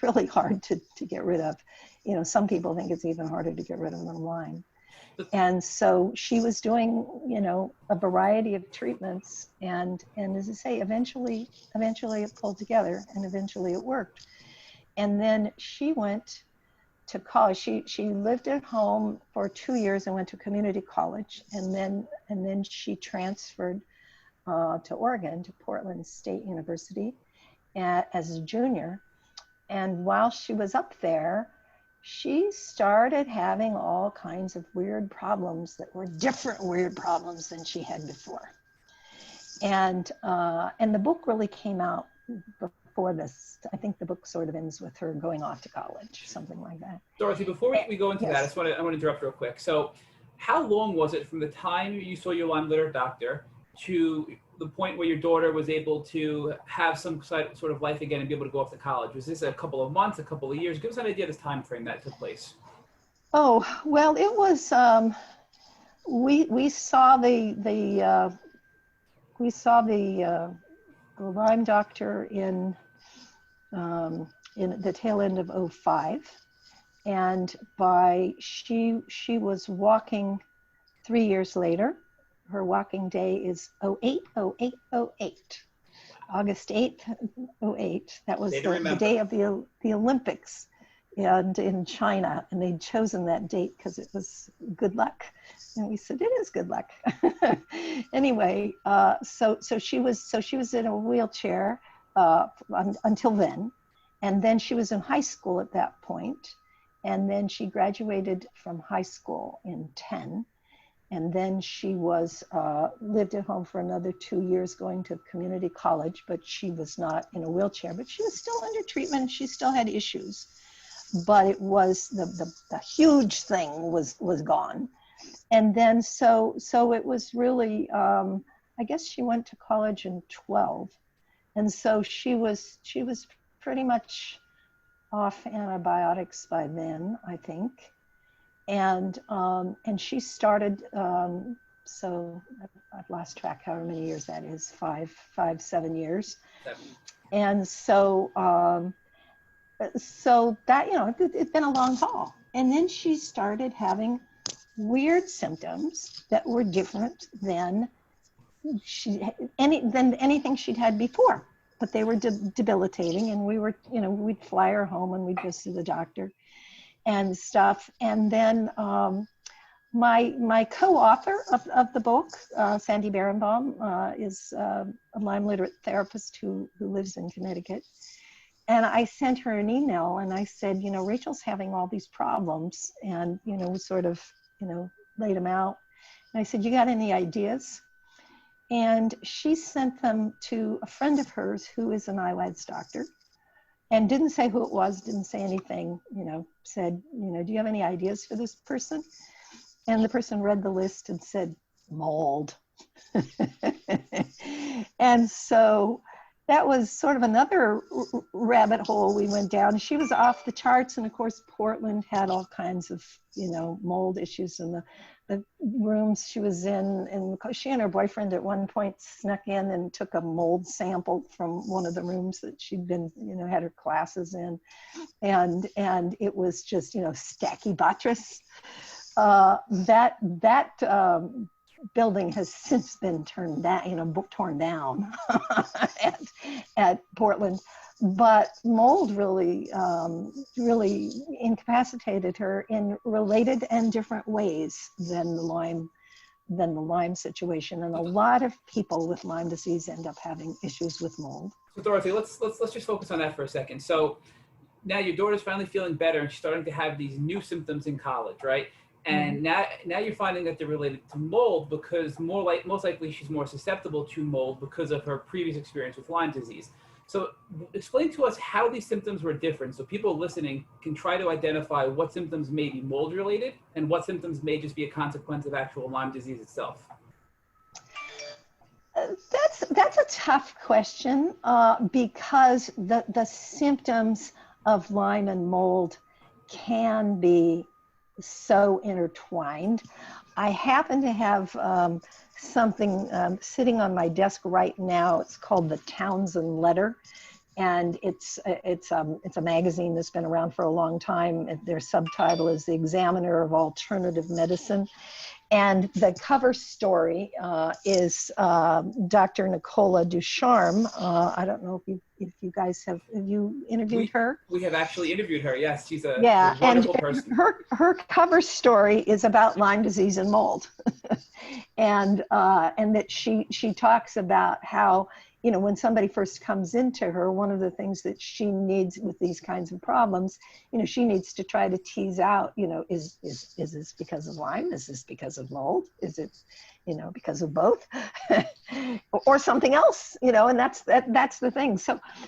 really hard to get rid of. Some people think it's even harder to get rid of than Lyme. And so she was doing, a variety of treatments, and as I say, eventually it pulled together, and eventually it worked. And then she went to college. She lived at home for 2 years and went to community college, and then she transferred to Oregon, to Portland State University, as a junior. And while she was up there, she started having all kinds of weird problems that were different weird problems than she had before. And the book really came out before this. I think the book sort of ends with her going off to college, something like that. Dorothy, before we go into Yes. that, I want to interrupt real quick. So how long was it from the time you saw your Lyme literate doctor to the point where your daughter was able to have some sort of life again and be able to go off to college? Was this a couple of months, a couple of years? Give us an idea of this time frame that took place. Oh, well, it was, we saw the Lyme doctor in the tail end of '05, and she was walking 3 years later. Her walking day is '08. August 8th, '08. That was the day of the Olympics and in China, and they'd chosen that date because it was good luck. And we said, it is good luck. Anyway, so she was in a wheelchair until then. And then she was in high school at that point. And then she graduated from high school in 10. And then she was lived at home for another 2 years going to community college, but she was not in a wheelchair, but she was still under treatment. She still had issues, but it was the huge thing was gone. And then so it was really, I guess she went to college in 12. And so she was pretty much off antibiotics by then, I think. And she started, so I've lost track however many years that is, 7 years. 7. And so that, it's been a long haul. And then she started having weird symptoms that were different than anything she'd had before, but they were debilitating. And we were, we'd fly her home and we'd go see the doctor and stuff. And then my co-author of the book, Sandy Berenbaum, is a Lyme literate therapist who lives in Connecticut. And I sent her an email and I said, Rachel's having all these problems, and, we sort of, laid them out. And I said, you got any ideas? And she sent them to a friend of hers who is an ILADS doctor, and didn't say who it was, didn't say anything, said, do you have any ideas for this person? And the person read the list and said, mold. And so that was sort of another rabbit hole we went down. She was off the charts. And of course, Portland had all kinds of, mold issues in the rooms she was in. And she and her boyfriend at one point snuck in and took a mold sample from one of the rooms that she'd been, had her classes in. And it was just, stachybotrys. That building has since been torn down at Portland, but mold really incapacitated her in related and different ways than the Lyme situation. And a lot of people with Lyme disease end up having issues with mold. So Dorothy, let's just focus on that for a second. So now your daughter's finally feeling better and she's starting to have these new symptoms in college, right? And now you're finding that they're related to mold, because most likely she's more susceptible to mold because of her previous experience with Lyme disease. So explain to us how these symptoms were different, so people listening can try to identify what symptoms may be mold related and what symptoms may just be a consequence of actual Lyme disease itself. That's a tough question because the symptoms of Lyme and mold can be so intertwined. I happen to have something sitting on my desk right now. It's called the Townsend Letter, and it's a magazine that's been around for a long time. Their subtitle is The Examiner of Alternative Medicine, And the cover story is Dr. Nicola Ducharme. I don't know if you guys have you interviewed her? We have actually interviewed her. Yes, she's a and wonderful person. Her cover story is about Lyme disease and mold, and that she talks about how, you know, when somebody first comes into her, one of the things that she needs with these kinds of problems, you know, she needs to try to tease out, you know, is this because of Lyme? Is this because of mold? Is it, you know, because of both, or something else? You know, and that's the thing.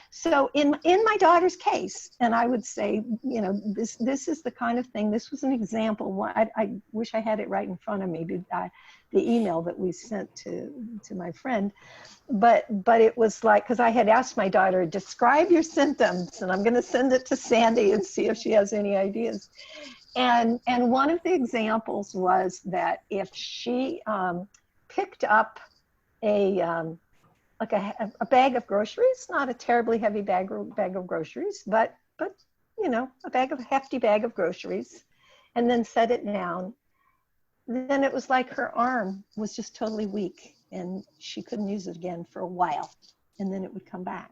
So in my daughter's case, and I would say, you know, this is the kind of thing. This was an example. I wish I had it right in front of me. The email that we sent to my friend. But it was like, because I had asked my daughter, describe your symptoms, and I'm going to send it to Sandy and see if she has any ideas. And one of the examples was that if she picked up a bag of groceries, not a terribly heavy bag of groceries, but you know, a hefty bag of groceries, and then set it down, then it was like her arm was just totally weak and she couldn't use it again for a while, and then it would come back.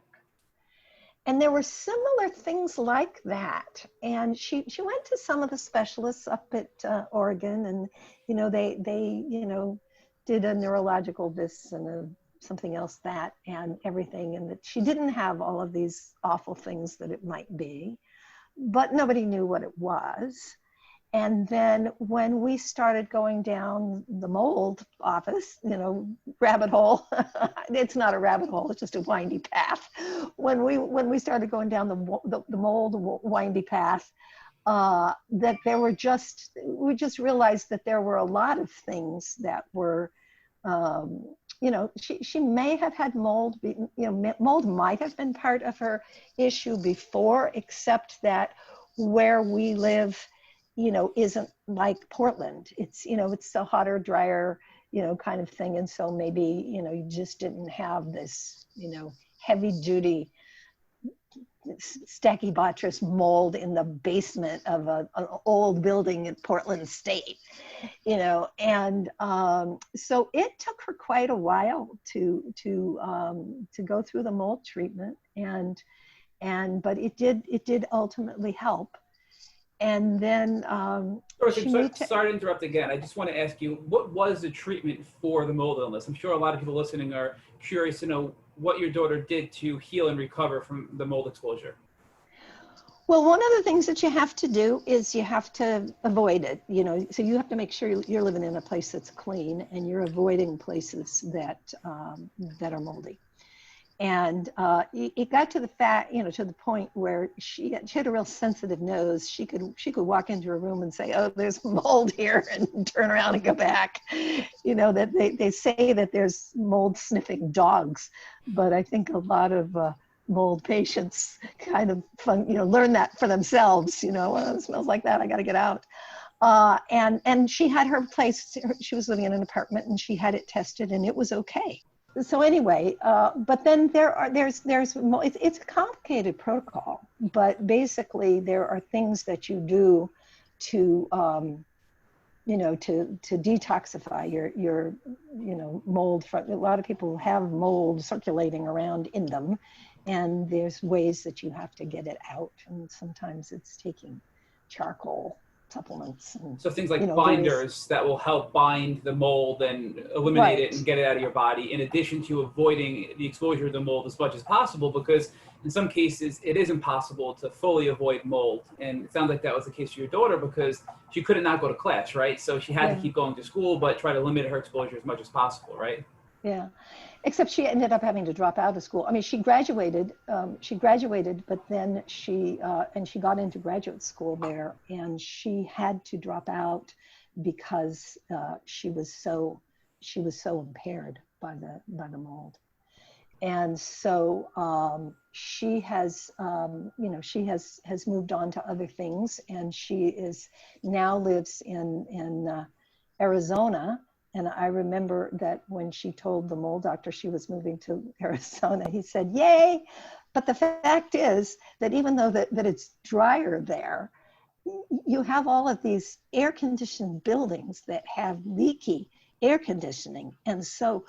And there were similar things like that. And she went to some of the specialists up at Oregon, and, you know, they you know, did a neurological this and something else that and everything. And that she didn't have all of these awful things that it might be, but nobody knew what it was. And then when we started going down the mold office, you know, rabbit hole, it's not a rabbit hole, it's just a windy path. When we started going down the mold windy path, that we just realized that there were a lot of things that were, you know, she may have had mold, you know, mold might have been part of her issue before, except that where we live, you know, isn't like Portland. It's, you know, it's a hotter, drier, you know, kind of thing. And so maybe, you know, you just didn't have this, you know, heavy duty Stachybotrys mold in the basement of an old building in Portland State, you know. And so it took her quite a while to go through the mold treatment, but it did ultimately help. And then sorry to interrupt again. I just want to ask you, what was the treatment for the mold illness? I'm sure a lot of people listening are curious to know what your daughter did to heal and recover from the mold exposure. Well, one of the things that you have to do is you have to avoid it, you know, so you have to make sure you're living in a place that's clean and you're avoiding places that are moldy. And it got to the fact, you know, to the point where she had a real sensitive nose. She could walk into a room and say, "Oh, there's mold here," and turn around and go back. You know, that they say that there's mold sniffing dogs, but I think a lot of mold patients kind of learn that for themselves. You know, it smells like that, I got to get out. And she had her place. She was living in an apartment, and she had it tested, and it was okay. So anyway, but then it's a complicated protocol, but basically there are things that you do to, you know, to detoxify your you know, mold. A lot of people have mold circulating around in them, and there's ways that you have to get it out. And sometimes it's taking charcoal supplements. And, so things like, you know, binders that will help bind the mold and eliminate it and get it out of your body, in addition to avoiding the exposure of the mold as much as possible, because in some cases it is impossible to fully avoid mold. And it sounds like that was the case for your daughter, because she couldn't not go to class, right? So she had to keep going to school, but try to limit her exposure as much as possible, right? Yeah, except she ended up having to drop out of school. I mean, she graduated, but then she got into graduate school there, and she had to drop out because she was so impaired by the mold. And so she has, you know, she has moved on to other things, and she now lives in Arizona. And I remember that when she told the mold doctor she was moving to Arizona, he said, "Yay!" But the fact is that even though that it's drier there, you have all of these air conditioned buildings that have leaky air conditioning. And so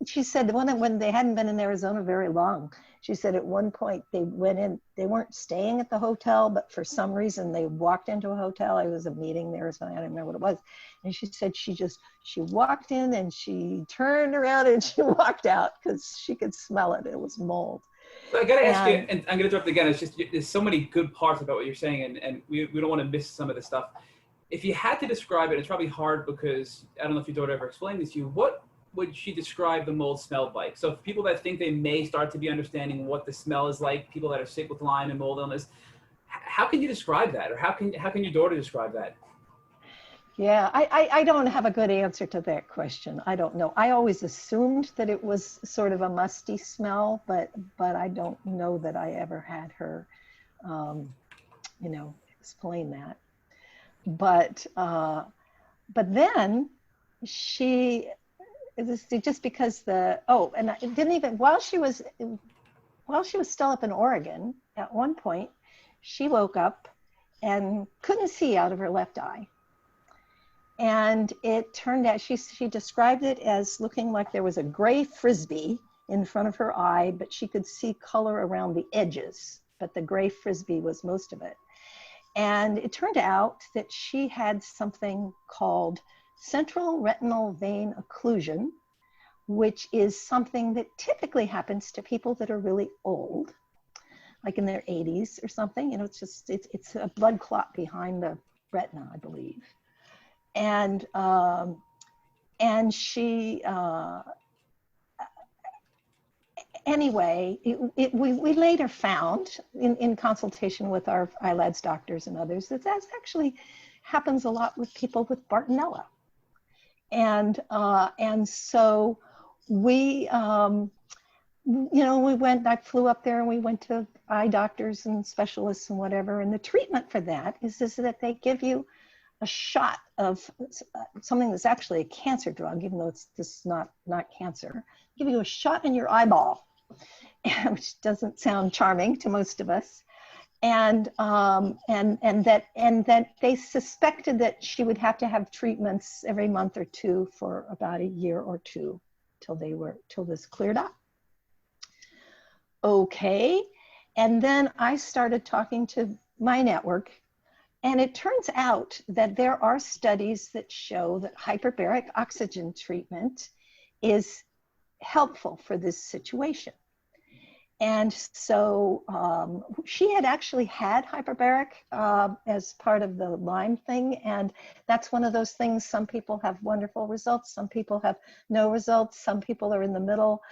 she said when they hadn't been in Arizona very long, she said at one point they went in, they weren't staying at the hotel, but for some reason they walked into a hotel. It was a meeting there or something, I don't remember what it was. And she said she walked in and she turned around and she walked out because she could smell it. It was mold. So I got to ask you, and I'm going to interrupt again. It's just, there's so many good parts about what you're saying, and we don't want to miss some of the stuff. If you had to describe it, it's probably hard because I don't know if your daughter ever explained this to you. What would she describe the mold smelled like? So for people that think they may start to be understanding what the smell is like, people that are sick with Lyme and mold illness, how can you describe that? Or how can your daughter describe that? Yeah, I don't have a good answer to that question. I don't know. I always assumed that it was sort of a musty smell, but I don't know that I ever had her, explain that. But then it was just because and it didn't even, while she was still up in Oregon, at one point, she woke up and couldn't see out of her left eye. And it turned out, she described it as looking like there was a gray Frisbee in front of her eye, but she could see color around the edges, but the gray Frisbee was most of it. And it turned out that she had something called central retinal vein occlusion, which is something that typically happens to people that are really old, like in their 80s or something. It's a blood clot behind the retina, I believe. And she, anyway, we later found in consultation with our ILADS doctors and others that actually happens a lot with people with Bartonella. And so we, I flew up there and we went to eye doctors and specialists and whatever. And the treatment for that is that they give you a shot of something that's actually a cancer drug, even though it's just not cancer. Give you a shot in your eyeball, which doesn't sound charming to most of us. And that they suspected that she would have to have treatments every month or two for about a year or two till this cleared up. Okay, and then I started talking to my network. And it turns out that there are studies that show that hyperbaric oxygen treatment is helpful for this situation. And so she had actually had hyperbaric as part of the Lyme thing. And that's one of those things, some people have wonderful results, some people have no results, some people are in the middle.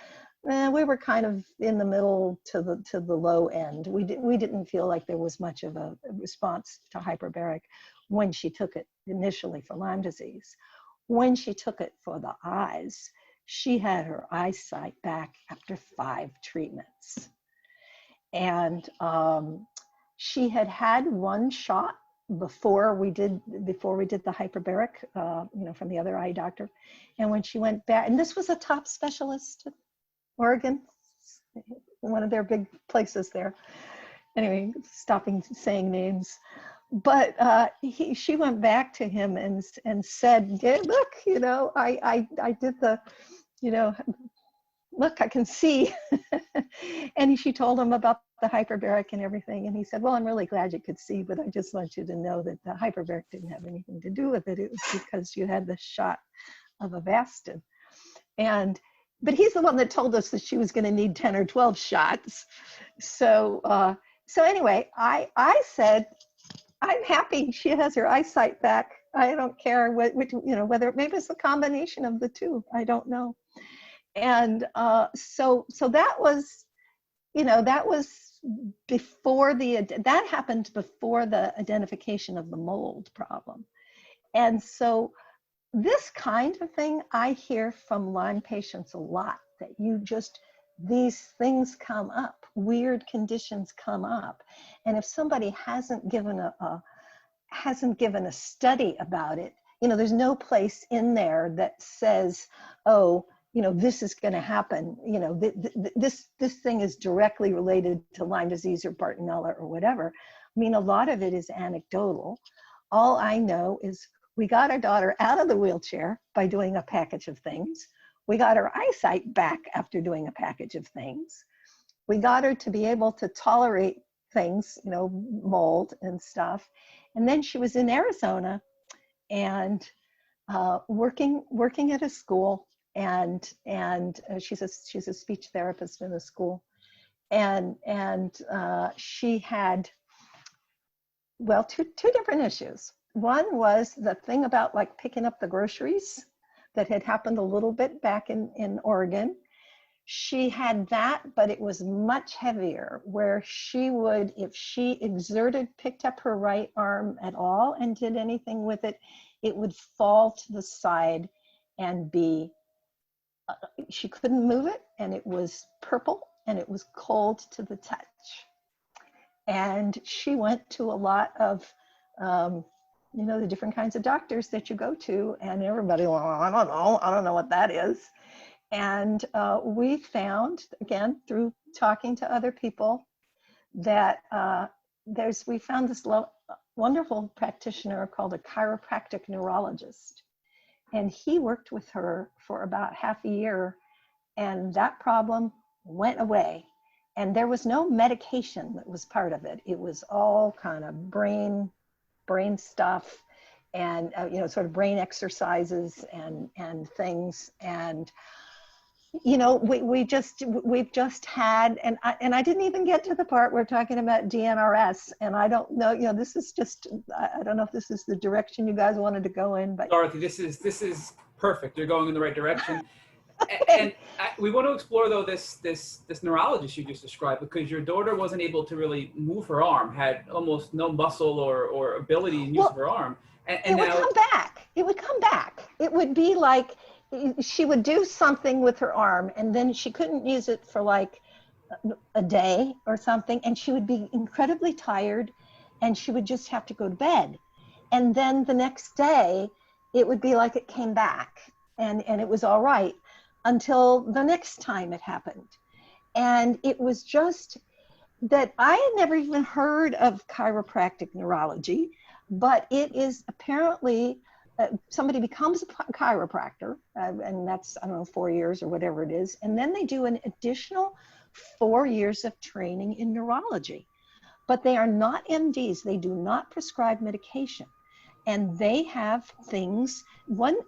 We were kind of in the middle to the low end. We didn't feel like there was much of a response to hyperbaric when she took it initially for Lyme disease. When she took it for the eyes, she had her eyesight back after 5 treatments. And she had one shot before we did the hyperbaric, from the other eye doctor. And when she went back, and this was a top specialist, Oregon, one of their big places there. Anyway, stopping saying names. But she went back to him and said, yeah, look, I did the, look, I can see. And she told him about the hyperbaric and everything. And he said, well, I'm really glad you could see, but I just want you to know that the hyperbaric didn't have anything to do with it. It was because you had the shot of Avastin. But he's the one that told us that she was going to need 10 or 12 shots. So anyway, I said, I'm happy she has her eyesight back. I don't care whether maybe it's a combination of the two. I don't know. And so that was, that was before that happened before the identification of the mold problem. And so this kind of thing I hear from Lyme patients a lot, that these things come up, weird conditions come up. And if somebody hasn't given a study about it, there's no place in there that says, oh, this is going to happen. This thing is directly related to Lyme disease or Bartonella or whatever. I mean, a lot of it is anecdotal. All I know is we got our daughter out of the wheelchair by doing a package of things. We got her eyesight back after doing a package of things. We got her to be able to tolerate things, you know, mold and stuff. And then she was in Arizona and working at a school, and she's a speech therapist in a school, and she had, well, two different issues. One was the thing about like picking up the groceries that had happened a little bit back in Oregon. She had that, but it was much heavier, where she would, if she picked up her right arm at all and did anything with it, it would fall to the side and be, she couldn't move it, and it was purple and it was cold to the touch. And she went to a lot of, you know, the different kinds of doctors that you go to, and everybody, well, I don't know what that is. And we found, again, through talking to other people, that we found this wonderful practitioner called a chiropractic neurologist. And he worked with her for about half a year, and that problem went away. And there was no medication that was part of it. It was all kind of brain stuff, and you know, sort of brain exercises and things. And you know, we've just had, and I didn't even get to the part we're talking about DNRS, and I don't know, you know, this is just, I don't know if this is the direction you guys wanted to go in, but Dorothy, this is perfect. You're going in the right direction. Okay. And we want to explore though this neurologist you just described, because your daughter wasn't able to really move her arm, had almost no muscle or ability in use of her arm, and it would now come back. It would come back. It would be like she would do something with her arm, and then she couldn't use it for like a day or something, and she would be incredibly tired, and she would just have to go to bed. And then the next day, it would be like it came back, and it was all right until the next time it happened. And it was just that I had never even heard of chiropractic neurology, but it is apparently somebody becomes a chiropractor, and that's, I don't know, 4 years or whatever it is, and then they do an additional 4 years of training in neurology. But they are not MDs. They do not prescribe medication. And they have things.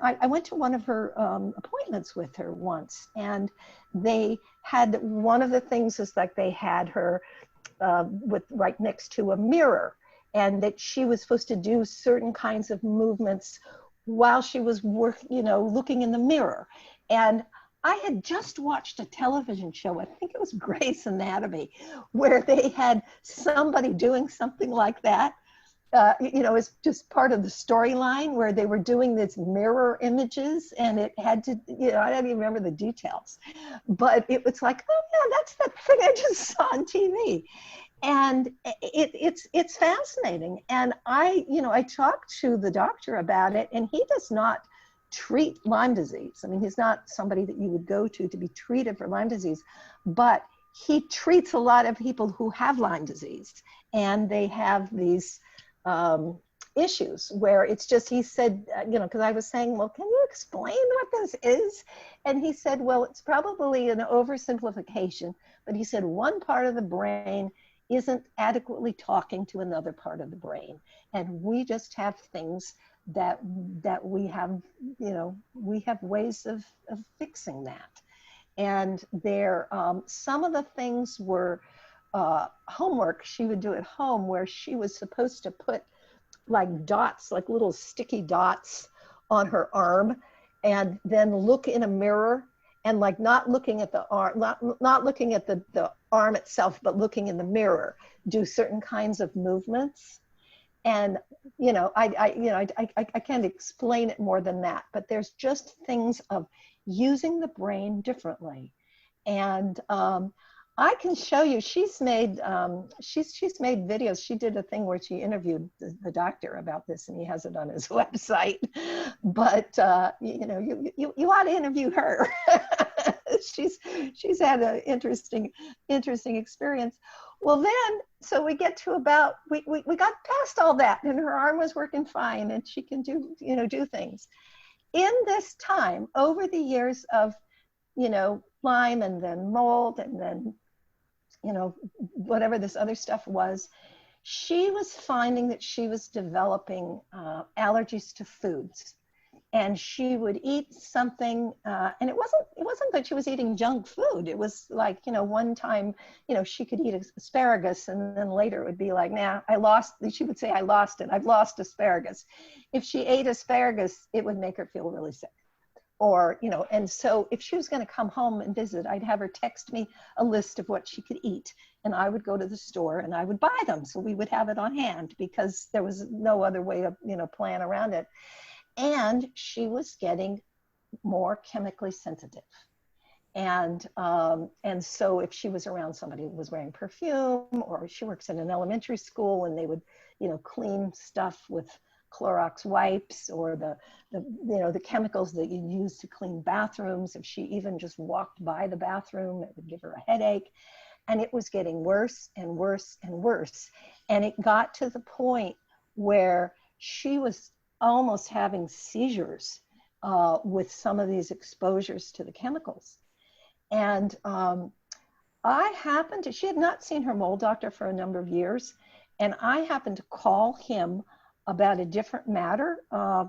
I went to one of her appointments with her once, and they had, one of the things is like they had her with right next to a mirror, and that she was supposed to do certain kinds of movements while she was looking in the mirror. And I had just watched a television show, I think it was Grey's Anatomy, where they had somebody doing something like that. It's just part of the storyline where they were doing these mirror images, and it had to, I don't even remember the details, but it was like, oh yeah, that's that thing I just saw on TV. And it's fascinating. And I talked to the doctor about it, and he does not treat Lyme disease. I mean, he's not somebody that you would go to be treated for Lyme disease, but he treats a lot of people who have Lyme disease, and they have these issues where it's just, he said, because I was saying, well, can you explain what this is? And he said, well, it's probably an oversimplification, but he said one part of the brain isn't adequately talking to another part of the brain. And we just have things that we have, we have ways of fixing that. And there, some of the things were homework she would do at home, where she was supposed to put like dots, like little sticky dots on her arm, and then look in a mirror, and like not looking at the arm, not looking at the arm itself, but looking in the mirror, do certain kinds of movements. And I can't explain it more than that, but there's just things of using the brain differently. And I can show you, she's made videos. She did a thing where she interviewed the doctor about this, and he has it on his website. But you ought to interview her. she's had an interesting experience. Well, then, so we get to about, we got past all that, and her arm was working fine, and she can do, do things. In this time, over the years of, Lyme and then mold and then, whatever this other stuff was, she was finding that she was developing allergies to foods. And she would eat something, and it wasn't that she was eating junk food. It was like, one time, she could eat asparagus, and then later it would be like, nah, she would say, I lost it. I've lost asparagus. If she ate asparagus, it would make her feel really sick. Or, and so if she was going to come home and visit, I'd have her text me a list of what she could eat. And I would go to the store and I would buy them. So we would have it on hand because there was no other way to, plan around it. And she was getting more chemically sensitive. And so if she was around somebody who was wearing perfume, or she works in an elementary school and they would, clean stuff with Clorox wipes, or the chemicals that you use to clean bathrooms. If she even just walked by the bathroom, it would give her a headache. And it was getting worse and worse and worse. And it got to the point where she was almost having seizures with some of these exposures to the chemicals. And she had not seen her mold doctor for a number of years. And I happened to call him about a different matter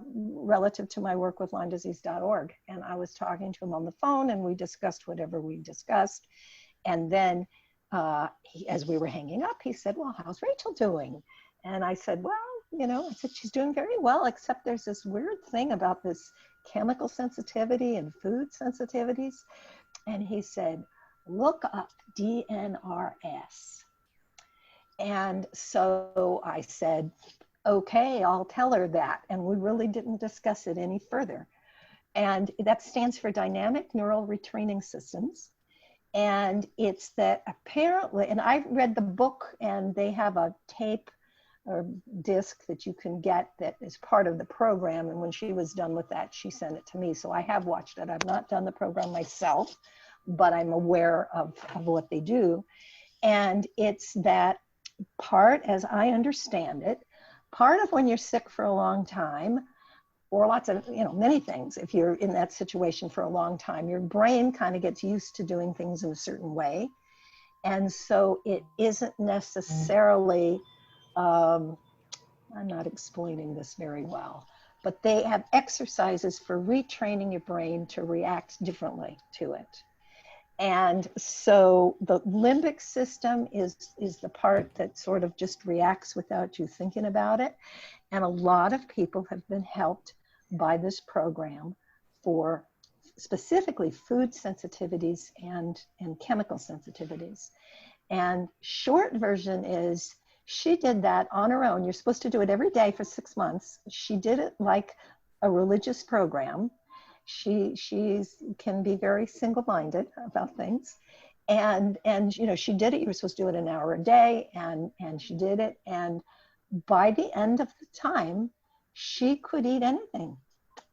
relative to my work with LymeDisease.org. And I was talking to him on the phone, and we discussed whatever we discussed. And then as we were hanging up, he said, well, how's Rachel doing? And I said, well, I said, she's doing very well, except there's this weird thing about this chemical sensitivity and food sensitivities. And he said, look up DNRS. And so I said, okay, I'll tell her that. And we really didn't discuss it any further. And that stands for Dynamic Neural Retraining Systems. And it's that apparently, and I read the book, and they have a tape or disc that you can get that is part of the program. And when she was done with that, she sent it to me. So I have watched it. I've not done the program myself, but I'm aware of what they do. And it's that part, as I understand it, part of when you're sick for a long time, or lots of, many things, if you're in that situation for a long time, your brain kind of gets used to doing things in a certain way. And so it isn't necessarily, I'm not explaining this very well, but they have exercises for retraining your brain to react differently to it. And so the limbic system is the part that sort of just reacts without you thinking about it. And a lot of people have been helped by this program for specifically food sensitivities and chemical sensitivities. And short version is, she did that on her own. You're supposed to do it every day for 6 months. She did it like a religious program. She can be very single-minded about things. And she did it. You were supposed to do it an hour a day, and she did it. And by the end of the time, she could eat anything.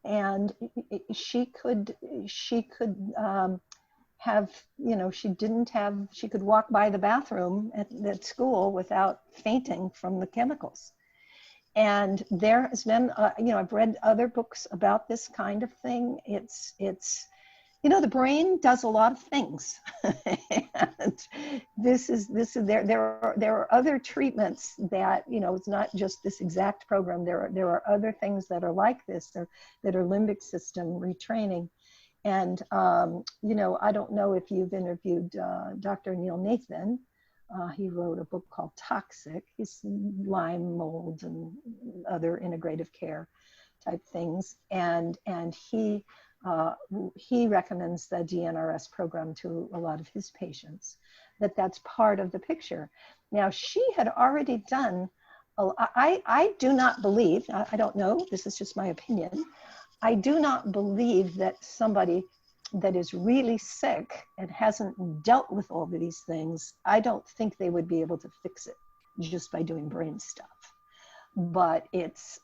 And she could have, she could walk by the bathroom at school without fainting from the chemicals. And there has been, I've read other books about this kind of thing. It's the brain does a lot of things. And there are other treatments that, it's not just this exact program. There are other things that are like this, that are limbic system retraining. And, I don't know if you've interviewed Dr. Neil Nathan. He wrote a book called Toxic. He's Lyme, mold, and other integrative care type things. And he recommends the DNRS program to a lot of his patients, that's part of the picture. Now, she had already done, I do not believe, I don't know, this is just my opinion, I do not believe that somebody that is really sick and hasn't dealt with all of these things, I don't think they would be able to fix it just by doing brain stuff. But it's,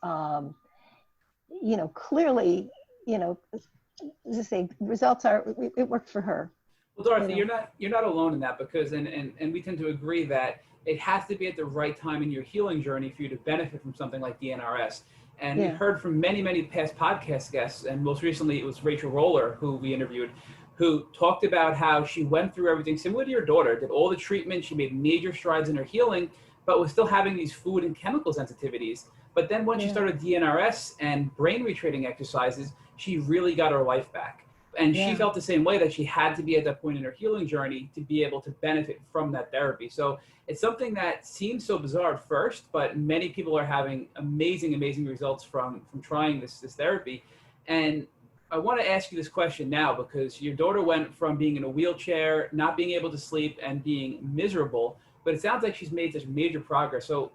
clearly, as I say, results are, it worked for her. Well, Dorothy, You you're not alone in that, because and we tend to agree that it has to be at the right time in your healing journey for you to benefit from something like DNRS. And we Yeah. heard from many past podcast guests, and most recently it was Rachel Roller who we interviewed, who talked about how she went through everything similar to your daughter, did all the treatment, she made major strides in her healing, but was still having these food and chemical sensitivities. But then once she Yeah. started DNRS and brain retraining exercises, she really got her life back. And she Yeah. felt the same way, that she had to be at that point in her healing journey to be able to benefit from that therapy. So it's something that seems so bizarre at first, but many people are having amazing results from trying this therapy. And I want to ask you this question now, because your daughter went from being in a wheelchair, not being able to sleep, and being miserable, but it sounds like she's made such major progress. So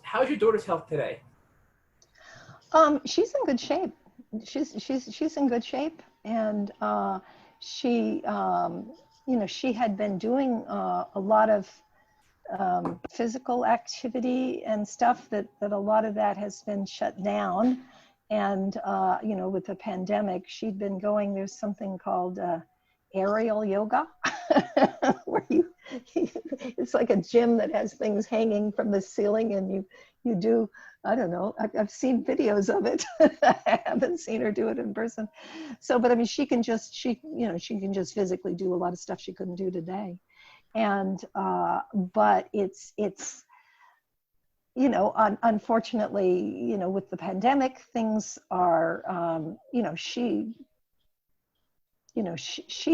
how's your daughter's health today? She's in good shape. She's in good shape, and she she had been doing a lot of physical activity and stuff that a lot of that has been shut down. And with the pandemic, she'd been going, there's something called aerial yoga where it's like a gym that has things hanging from the ceiling, and you do, I don't know, I've seen videos of it. I haven't seen her do it in person. So, but I mean, she can just physically do a lot of stuff she couldn't do today. And but it's unfortunately, with the pandemic, things are she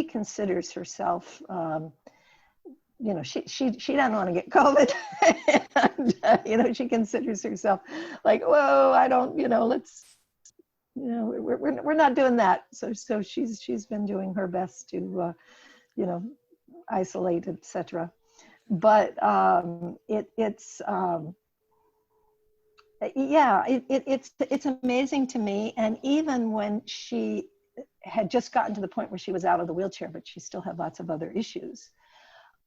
considers herself she doesn't want to get COVID. And she considers herself like, whoa, I don't, let's, we're not doing that. So she's been doing her best to isolate, etc. But it's amazing to me. And even when she had just gotten to the point where she was out of the wheelchair, but she still had lots of other issues,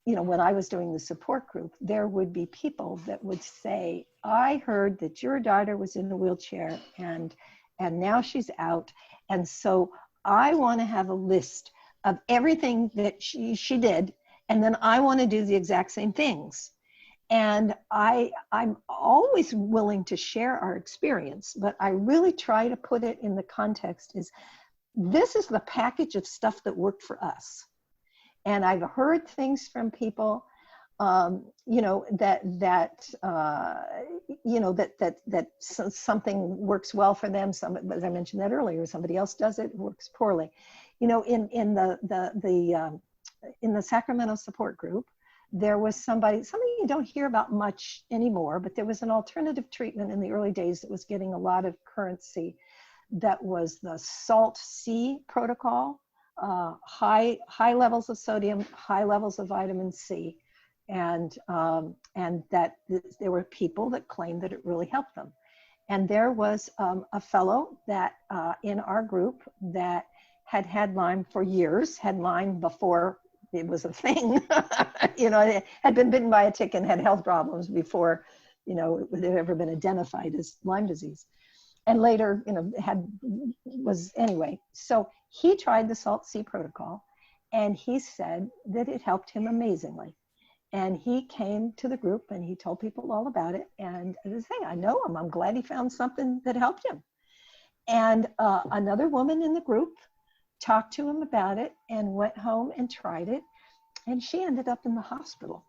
when I was doing the support group, there would be people that would say, I heard that your daughter was in a wheelchair and now she's out, and so I want to have a list of everything that she did, and then I want to do the exact same things. And I'm always willing to share our experience, but I really try to put it in the context is, this is the package of stuff that worked for us. And I've heard things from people, that something works well for them. As I mentioned that earlier, somebody else does it, works poorly. In the Sacramento support group, there was something you don't hear about much anymore, but there was an alternative treatment in the early days that was getting a lot of currency. That was the SALT C protocol. High levels of sodium, high levels of vitamin C, and that there were people that claimed that it really helped them. And there was a fellow that in our group that had Lyme for years, had Lyme before it was a thing. Had been bitten by a tick and had health problems before, it had ever been identified as Lyme disease. And later, anyway. So he tried the SALT C protocol, and he said that it helped him amazingly. And he came to the group and he told people all about it. And I said, hey, I know him. I'm glad he found something that helped him. And another woman in the group talked to him about it and went home and tried it. And she ended up in the hospital.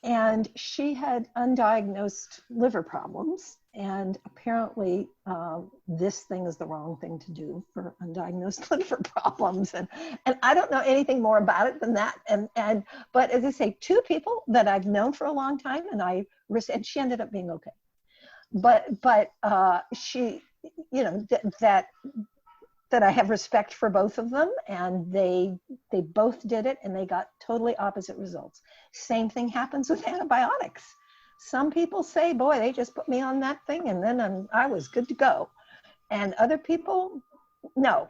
And she had undiagnosed liver problems. And apparently this thing is the wrong thing to do for undiagnosed liver problems. And I don't know anything more about it than that. But as I say, two people that I've known for a long time, and she ended up being okay. But she, that I have respect for both of them, and they both did it, and they got totally opposite results. Same thing happens with antibiotics. Some people say, boy, they just put me on that thing and then I was good to go. And other people, no.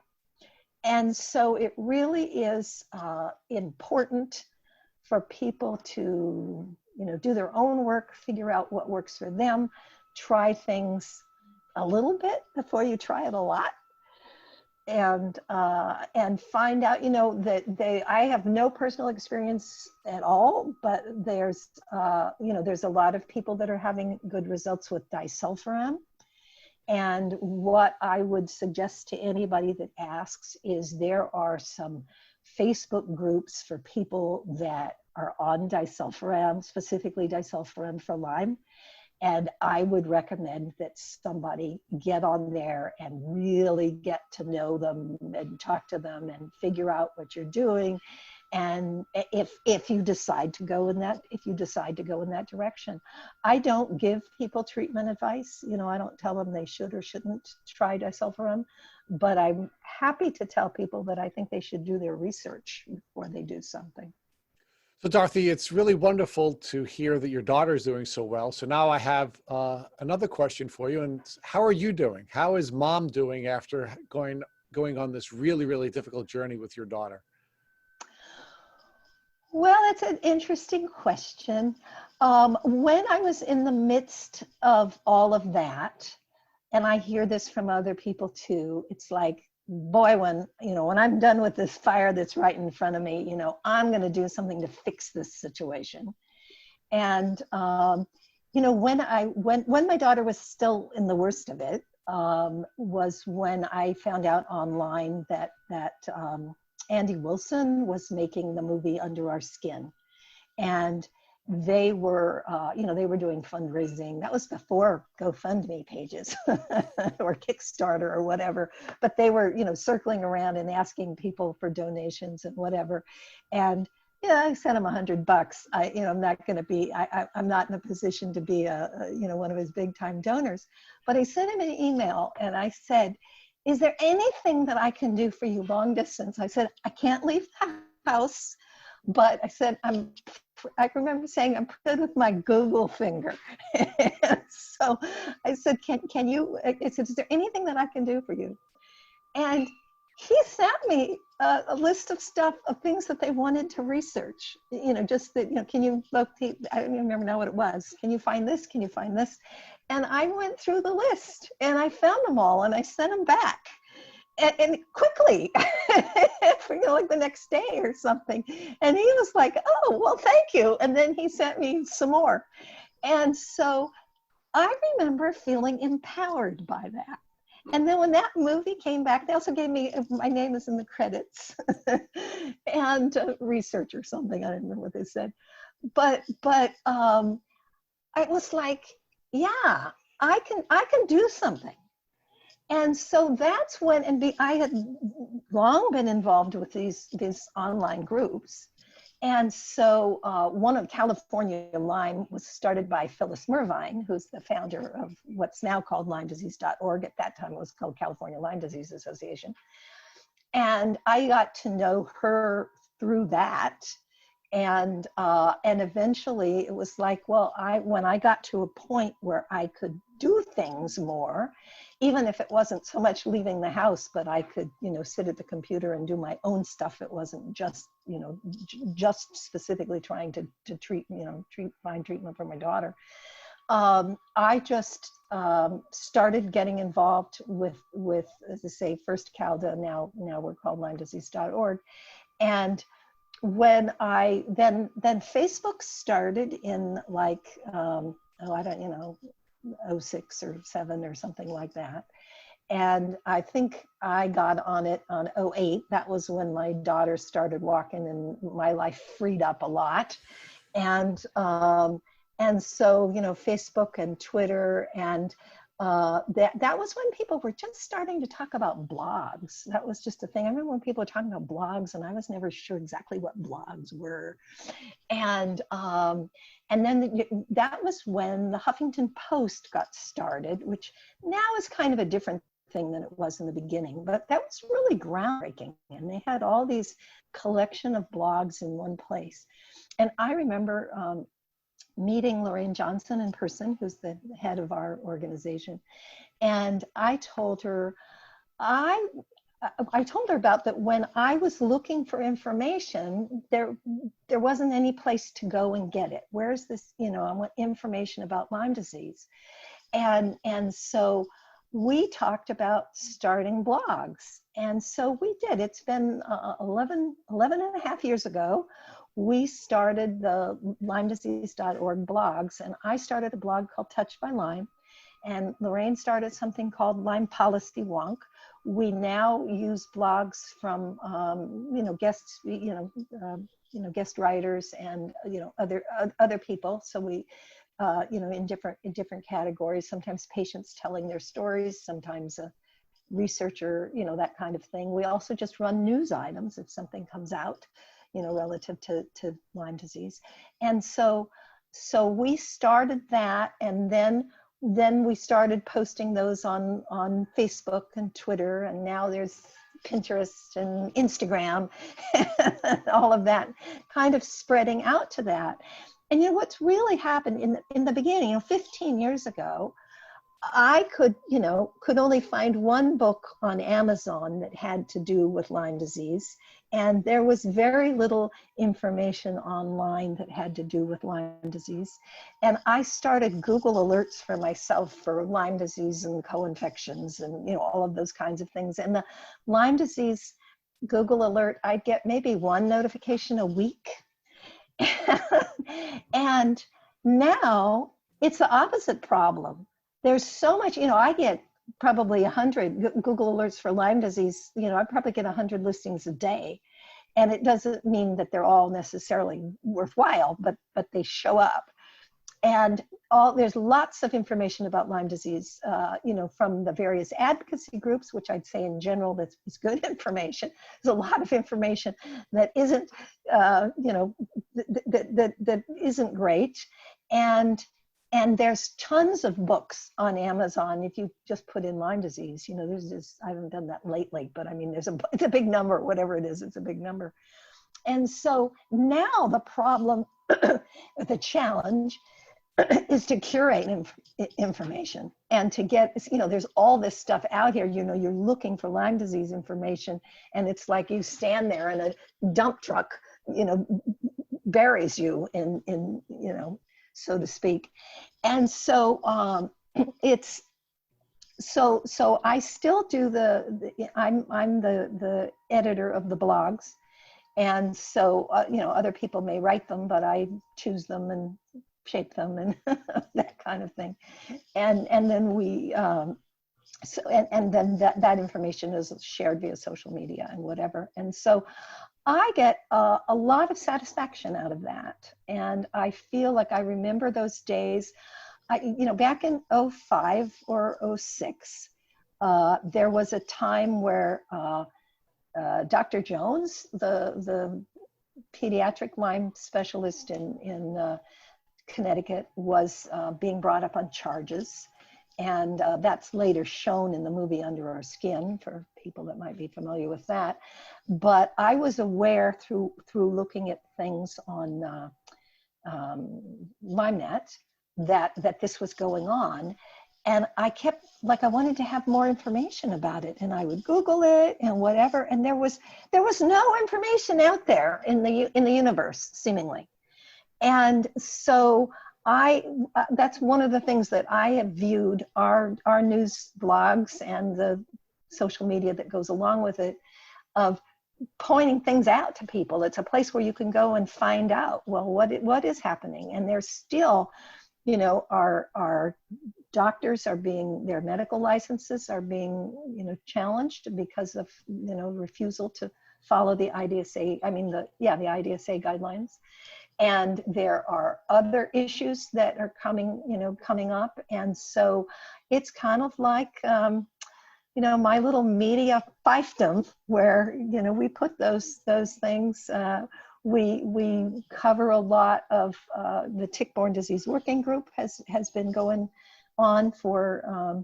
And so it really is important for people to, do their own work, figure out what works for them, try things a little bit before you try it a lot. and find out, you know, that I have no personal experience at all, but there's, you know, there's a lot of people that are having good results with disulfiram. And what I would suggest to anybody that asks is there are some Facebook groups for people that are on disulfiram, specifically disulfiram for Lyme. And I would recommend that somebody get on there and really get to know them and talk to them and figure out what you're doing. And if you decide to go in that direction. I don't give people treatment advice. You know, I don't tell them they should or shouldn't try disulfiram, but I'm happy to tell people that I think they should do their research before they do something. So Dorothy, it's really wonderful to hear that your daughter's doing so well. So now I have another question for you. And how are you doing? How is mom doing after going on this really, really difficult journey with your daughter? Well, it's an interesting question. When I was in the midst of all of that, and I hear this from other people too, it's like, boy, when I'm done with this fire that's right in front of me, you know, I'm going to do something to fix this situation. And, you know, when my daughter was still in the worst of it, was when I found out online that Andy Wilson was making the movie Under Our Skin. And they were, you know, they were doing fundraising. That was before GoFundMe pages or Kickstarter or whatever. But they were, you know, circling around and asking people for donations and whatever. And yeah, I sent him $100. I'm not going to be, I'm not in a position to be one of his big time donors. But I sent him an email and I said, is there anything that I can do for you long distance? I said, I can't leave the house, but I said, I remember saying I'm good with my Google finger. So I said, can you, I said, is there anything that I can do for you? And he sent me a list of stuff, of things that they wanted to research, you know, just that, you know, can you locate, I don't even remember now what it was. Can you find this? Can you find this? And I went through the list and I found them all and I sent them back. And quickly, you know, like the next day or something. And he was like, oh, well, thank you. And then he sent me some more. And so I remember feeling empowered by that. And then when that movie came back, they also gave me, my name is in the credits, and research or something. I don't remember what they said. But I was like, yeah, I can do something. And so that's when, I had long been involved with these online groups. And so one of California Lyme was started by Phyllis Mervine, who's the founder of what's now called LymeDisease.org. At that time, it was called California Lyme Disease Association. And I got to know her through that. And eventually it was like, well, when I got to a point where I could do things more, even if it wasn't so much leaving the house, but I could, you know, sit at the computer and do my own stuff. It wasn't just, you know, just specifically trying to find treatment for my daughter. I just started getting involved with, as I say, first CALDA, now we're called LymeDisease.org. And when then Facebook started in like, 06 or 07 or something like that. And I think I got on it on 08. That was when my daughter started walking and my life freed up a lot. And so, you know, Facebook and Twitter and that was when people were just starting to talk about blogs. That was just a thing. I remember when people were talking about blogs and I was never sure exactly what blogs were. And then that was when the Huffington Post got started, which now is kind of a different thing than it was in the beginning, but that was really groundbreaking. And they had all these collection of blogs in one place. And I remember meeting Lorraine Johnson in person, who's the head of our organization. And I told her, I told her about that when I was looking for information, there wasn't any place to go and get it. Where's this, you know, I want information about Lyme disease. And so we talked about starting blogs. And so we did. It's been 11 and a half years ago. We started the LymeDisease.org blogs, and I started a blog called Touched by Lyme, and Lorraine started something called Lyme Policy Wonk. We now use blogs from guests, guest writers and other people. So we in different categories. Sometimes patients telling their stories, sometimes a researcher, that kind of thing. We also just run news items if something comes out, relative to Lyme disease. And so we started that, and then we started posting those on Facebook and Twitter, and now there's Pinterest and Instagram and all of that kind of spreading out to that. And what's really happened in the beginning, 15 years ago, I could only find one book on Amazon that had to do with Lyme disease. And there was very little information online that had to do with Lyme disease. And I started Google alerts for myself for Lyme disease and co-infections and, all of those kinds of things. And the Lyme disease Google alert, I'd get maybe one notification a week. And now it's the opposite problem. There's so much, I get probably 100 Google alerts for Lyme disease. I probably get 100 listings a day. And it doesn't mean that they're all necessarily worthwhile, but they show up. And there's lots of information about Lyme disease, from the various advocacy groups, which I'd say in general that's good information. There's a lot of information that isn't, that isn't great. And there's tons of books on Amazon. If you just put in Lyme disease, there's just, I haven't done that lately, but I mean, it's a big number, whatever it is, it's a big number. And so now the problem, the challenge is to curate information and to get, there's all this stuff out here, you're looking for Lyme disease information, and it's like you stand there and a dump truck, buries you in so to speak. And so it's, so I still do I'm the editor of the blogs. And so, other people may write them, but I choose them and shape them and that kind of thing. And then we, then that information is shared via social media and whatever. And so I get a lot of satisfaction out of that. And I feel like I remember those days. Back in 05 or 06, there was a time where Dr. Jones, the pediatric Lyme specialist in Connecticut, was being brought up on charges. And that's later shown in the movie Under Our Skin, for people that might be familiar with that. But I was aware through looking at things on LymeNet that this was going on. And I kept, I wanted to have more information about it, and I would Google it and whatever. And there was no information out there in the universe, seemingly. And so that's one of the things that I have viewed our news blogs and the social media that goes along with it, of pointing things out to people. It's a place where you can go and find out, well, what is happening. And there's still, our doctors their medical licenses are being, challenged because of, refusal to follow the IDSA, the IDSA guidelines. And there are other issues that are coming up. And so it's kind of like, my little media fiefdom, where, we put those things. We cover a lot of the tick-borne disease working group has been going on for,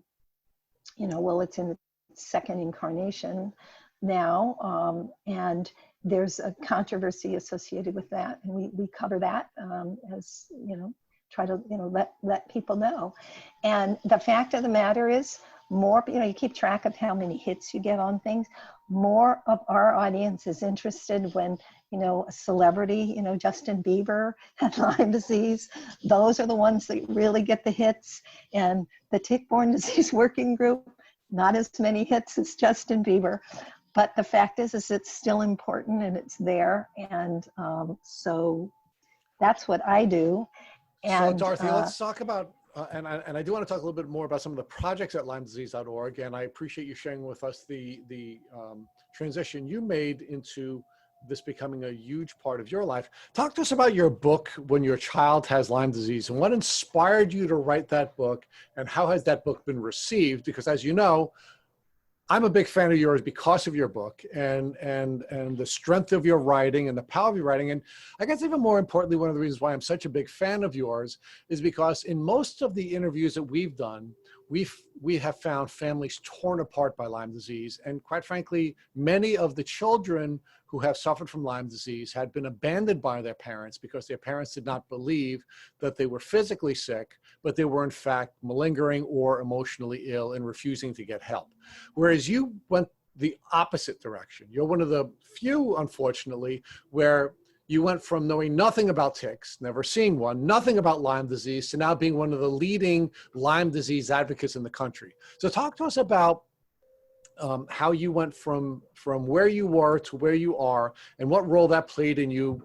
it's in its second incarnation now. And there's a controversy associated with that, and we cover that as try to let people know. And the fact of the matter is, more, you keep track of how many hits you get on things. More of our audience is interested when a celebrity, Justin Bieber had Lyme disease. Those are the ones that really get the hits. And the tick-borne disease working group, not as many hits as Justin Bieber, but the fact is it's still important and it's there. And so that's what I do. So And Dorothy, let's talk about, and I do want to talk a little bit more about some of the projects at LymeDisease.org. And I appreciate you sharing with us the transition you made into this becoming a huge part of your life. Talk to us about your book, When Your Child Has Lyme Disease, and what inspired you to write that book, and how has that book been received? Because as you know, I'm a big fan of yours because of your book and the strength of your writing and the power of your writing. And I guess even more importantly, one of the reasons why I'm such a big fan of yours is because in most of the interviews that we've done, we have found families torn apart by Lyme disease. And quite frankly, many of the children who have suffered from Lyme disease had been abandoned by their parents because their parents did not believe that they were physically sick, but they were in fact malingering or emotionally ill and refusing to get help. Whereas you went the opposite direction. You're one of the few, unfortunately, where you went from knowing nothing about ticks, never seeing one, nothing about Lyme disease, to now being one of the leading Lyme disease advocates in the country. So talk to us about how you went from where you were to where you are, and what role that played in you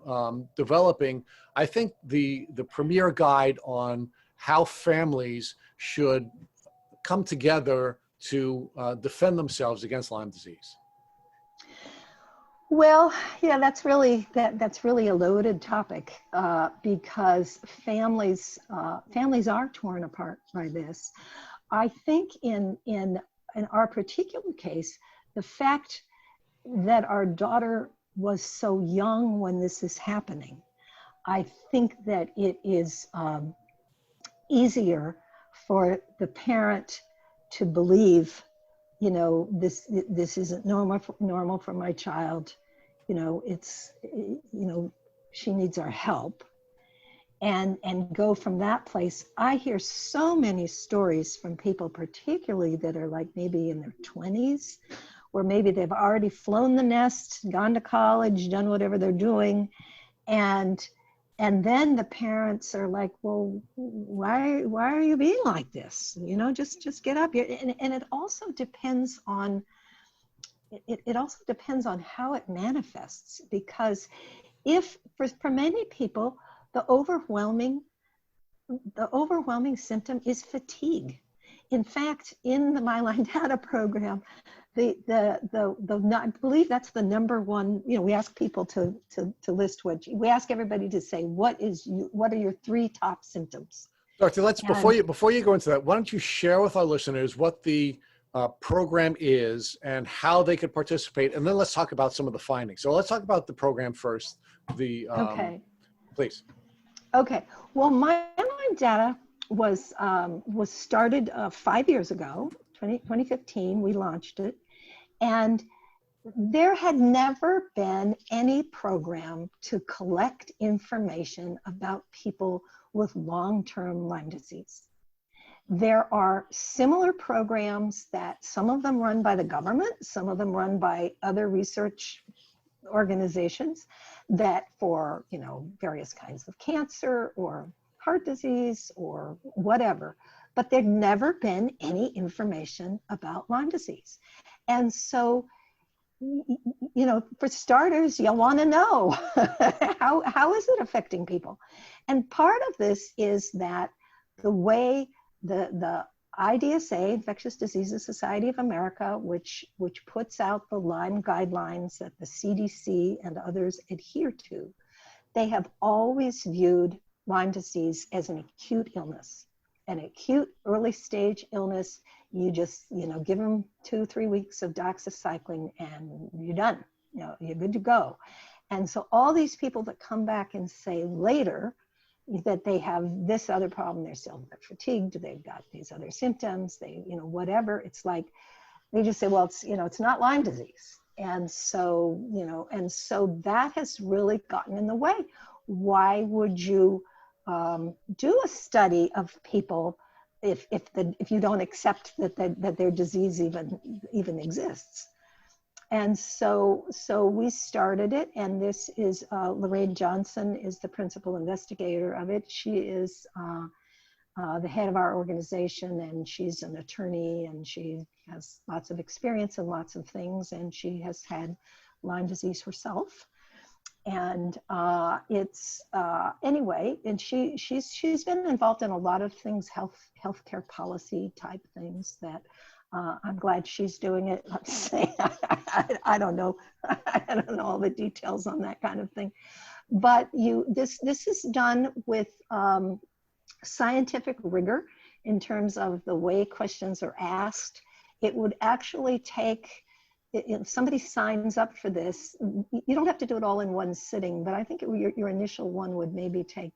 developing, I think, the premier guide on how families should come together to defend themselves against Lyme disease. well, yeah, that's really a loaded topic because families are torn apart by this. I think in our particular case, the fact that our daughter was so young when this is happening, I think that it is easier for the parent to believe, you know, this isn't normal for my child. You know, she needs our help. And go from that place. I hear so many stories from people, particularly that are like maybe in their 20s, or maybe they've already flown the nest, gone to college, done whatever they're doing, and then the parents are like, well, why are you being like this? You know, just get up. And it also depends on how it manifests, because if for many people, the overwhelming symptom is fatigue. In fact, in the My Lyme Data program, I believe that's the number one. You know, we ask people to list we ask everybody to say what are your 3 top symptoms. Doctor, before you go into that, why don't you share with our listeners what the program is and how they could participate, and then let's talk about some of the findings. So let's talk about the program first. Okay. Please. Okay. Well, My Lyme Data was started 5 years ago, 2015. We launched it, and there had never been any program to collect information about people with long-term Lyme disease. There are similar programs that some of them run by the government, some of them run by other research organizations that for, you know, various kinds of cancer or heart disease or whatever, but there'd never been any information about Lyme disease. And so, you know, for starters, you want to know how is it affecting people? And part of this is that the way the IDSA, Infectious Diseases Society of America, which puts out the Lyme guidelines that the CDC and others adhere to, they have always viewed Lyme disease as an acute illness, an acute early stage illness. You just, you know, give them 2-3 weeks of doxycycline and you're done. You know, you're good to go. And so all these people that come back and say later that they have this other problem, they're still fatigued, they've got these other symptoms, they, you know, whatever, it's like, they just say, well, it's, you know, it's not Lyme disease. And so, you know, and so that has really gotten in the way. Why would you do a study of people if you don't accept that their disease even exists? And so we started it, and this is Lorraine Johnson is the principal investigator of it. She is the head of our organization, and she's an attorney, and she has lots of experience in lots of things, and she has had Lyme disease herself. And anyway, and she's been involved in a lot of things, healthcare policy type things that I'm glad she's doing it. Let's say I don't know, I don't know all the details on that kind of thing, but this is done with scientific rigor in terms of the way questions are asked. It would actually take, if somebody signs up for this, you don't have to do it all in one sitting, but I think your initial one would maybe take,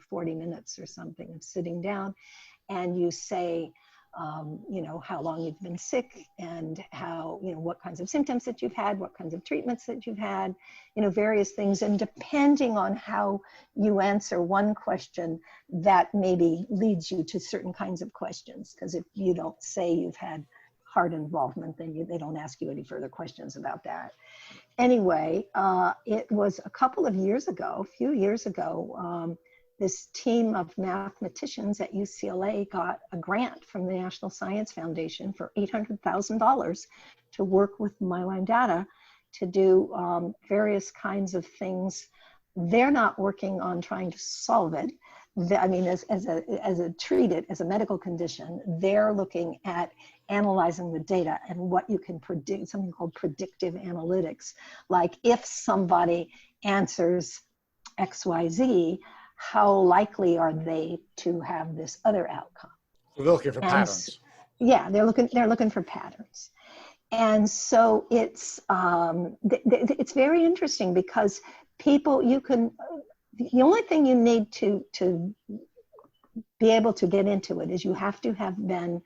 40 minutes or something of sitting down, and you say, how long you've been sick, and how, what kinds of symptoms that you've had, what kinds of treatments that you've had, various things. And depending on how you answer one question, that maybe leads you to certain kinds of questions. Because if you don't say you've had heart involvement, then they don't ask you any further questions about that. Anyway, it was a few years ago, this team of mathematicians at UCLA got a grant from the National Science Foundation for $800,000 to work with MyLyme data to do various kinds of things. They're not working on trying to solve it. As a medical condition, they're looking at analyzing the data and what you can predict, something called predictive analytics. Like if somebody answers XYZ, how likely are they to have this other outcome? So they're looking for patterns. Yeah, they're looking for patterns. And so it's very interesting because the only thing you need to be able to get into it is you have to have been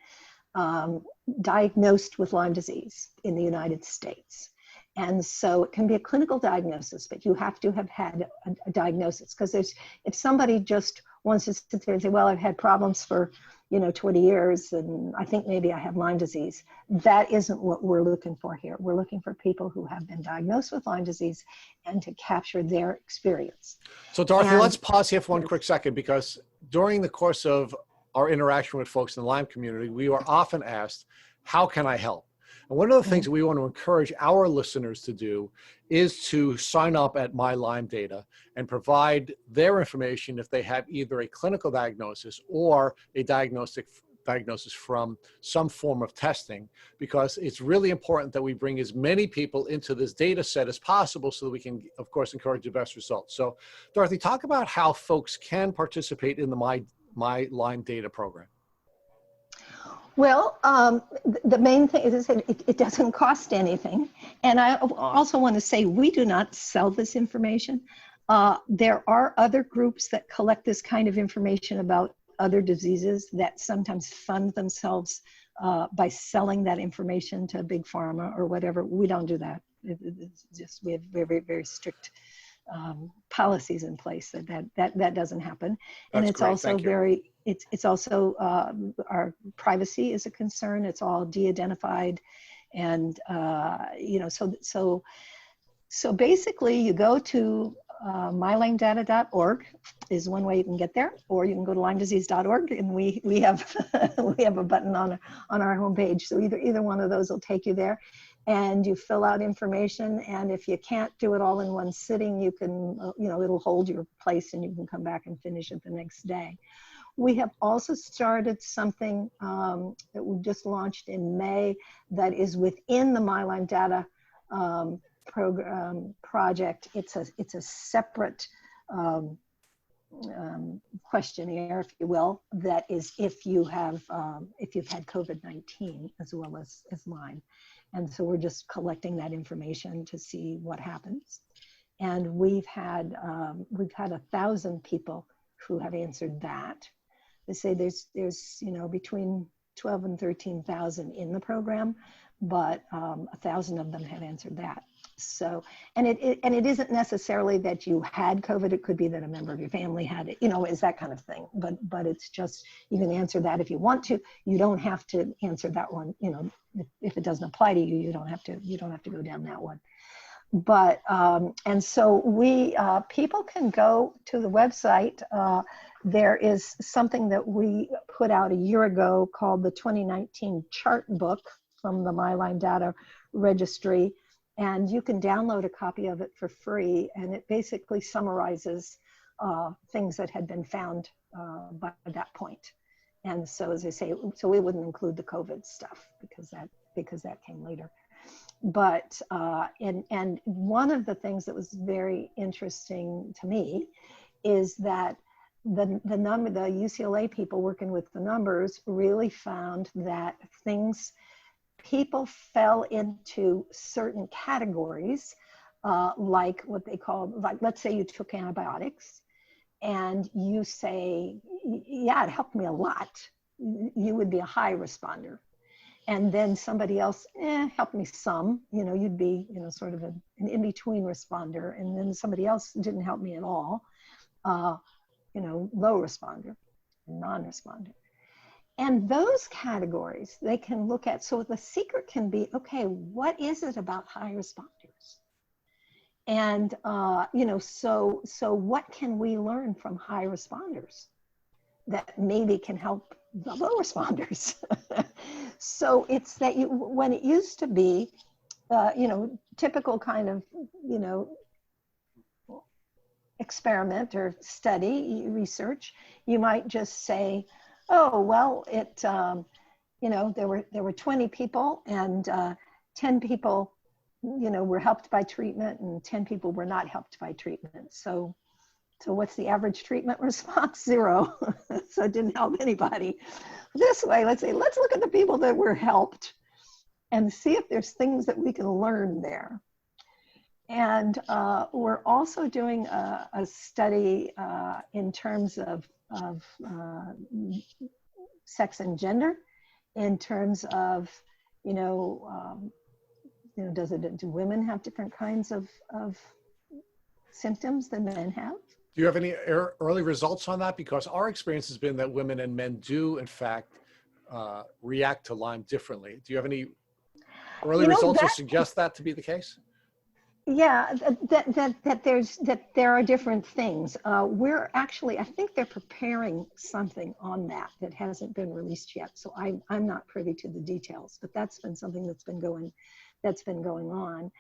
diagnosed with Lyme disease in the United States. And so it can be a clinical diagnosis, but you have to have had a diagnosis, because if somebody just wants to sit there and say, well, I've had problems for 20 years and I think maybe I have Lyme disease, that isn't what we're looking for here. We're looking for people who have been diagnosed with Lyme disease and to capture their experience. So Dorothy, let's pause here for one quick second, because during the course of our interaction with folks in the Lyme community, we are often asked, how can I help? And one of the things that we want to encourage our listeners to do is to sign up at My Lyme Data and provide their information if they have either a clinical diagnosis or a diagnosis from some form of testing, because it's really important that we bring as many people into this data set as possible so that we can, of course, encourage the best results. So Dorothy, talk about how folks can participate in the My Lyme Data program. Well, the main thing is that it doesn't cost anything. And I also want to say, we do not sell this information. There are other groups that collect this kind of information about other diseases that sometimes fund themselves by selling that information to big pharma or whatever. We don't do that. It's just, we have very, very strict policies in place that doesn't happen. And it's also very, it's also our privacy is a concern. It's all de-identified, and so basically you go to mylymedata.org is one way you can get there, or you can go to lymedisease.org, and we have we have a button on our homepage. So either one of those will take you there, and you fill out information. And if you can't do it all in one sitting, you can it'll hold your place, and you can come back and finish it the next day. We have also started something that we just launched in May that is within the MyLyme Data project. It's a separate questionnaire, if you will, that is if you've had COVID-19 as well as Lyme. And so we're just collecting that information to see what happens. And we've had 1,000 people who have answered that. They say there's between 12 and 13,000 in the program, but 1,000 of them have answered that. So, and it isn't necessarily that you had COVID. It could be that a member of your family had it, it's that kind of thing. But it's just, you can answer that if you want to. You don't have to answer that one. If it doesn't apply to you, you don't have to go down that one. But and so people can go to the website. There is something that we put out a year ago called the 2019 chart book, from the My Lyme Data Registry, and you can download a copy of it for free, and it basically summarizes things that had been found by that point. And so, as I say, so we wouldn't include the COVID stuff because that came later. But and one of the things that was very interesting to me is that the UCLA people working with the numbers really found that people fell into certain categories, like what they call, like, let's say you took antibiotics and you say, yeah, it helped me a lot. You would be a high responder. And then somebody else, helped me some, you'd be, sort of an in-between responder. And then somebody else didn't help me at all, low responder, non-responder. And those categories they can look at. So the secret can be, okay, what is it about high responders? And, so what can we learn from high responders that maybe can help the low responders? So it's that when it used to be, typical kind of, experiment or study, research, you might just say, oh, well, there were 20 people and 10 people, were helped by treatment and 10 people were not helped by treatment. So what's the average treatment response? 0. So it didn't help anybody. This way, let's look at the people that were helped and see if there's things that we can learn there. And we're also doing a study in terms of sex and gender, in terms of, do women have different kinds of symptoms than men have? Do you have any early results on that? Because our experience has been that women and men do, in fact, react to Lyme differently. Do you have any early results that suggest that to be the case? Yeah, that there are different things. We're actually, I think they're preparing something on that hasn't been released yet. So I'm not privy to the details, but that's been something that's been going on.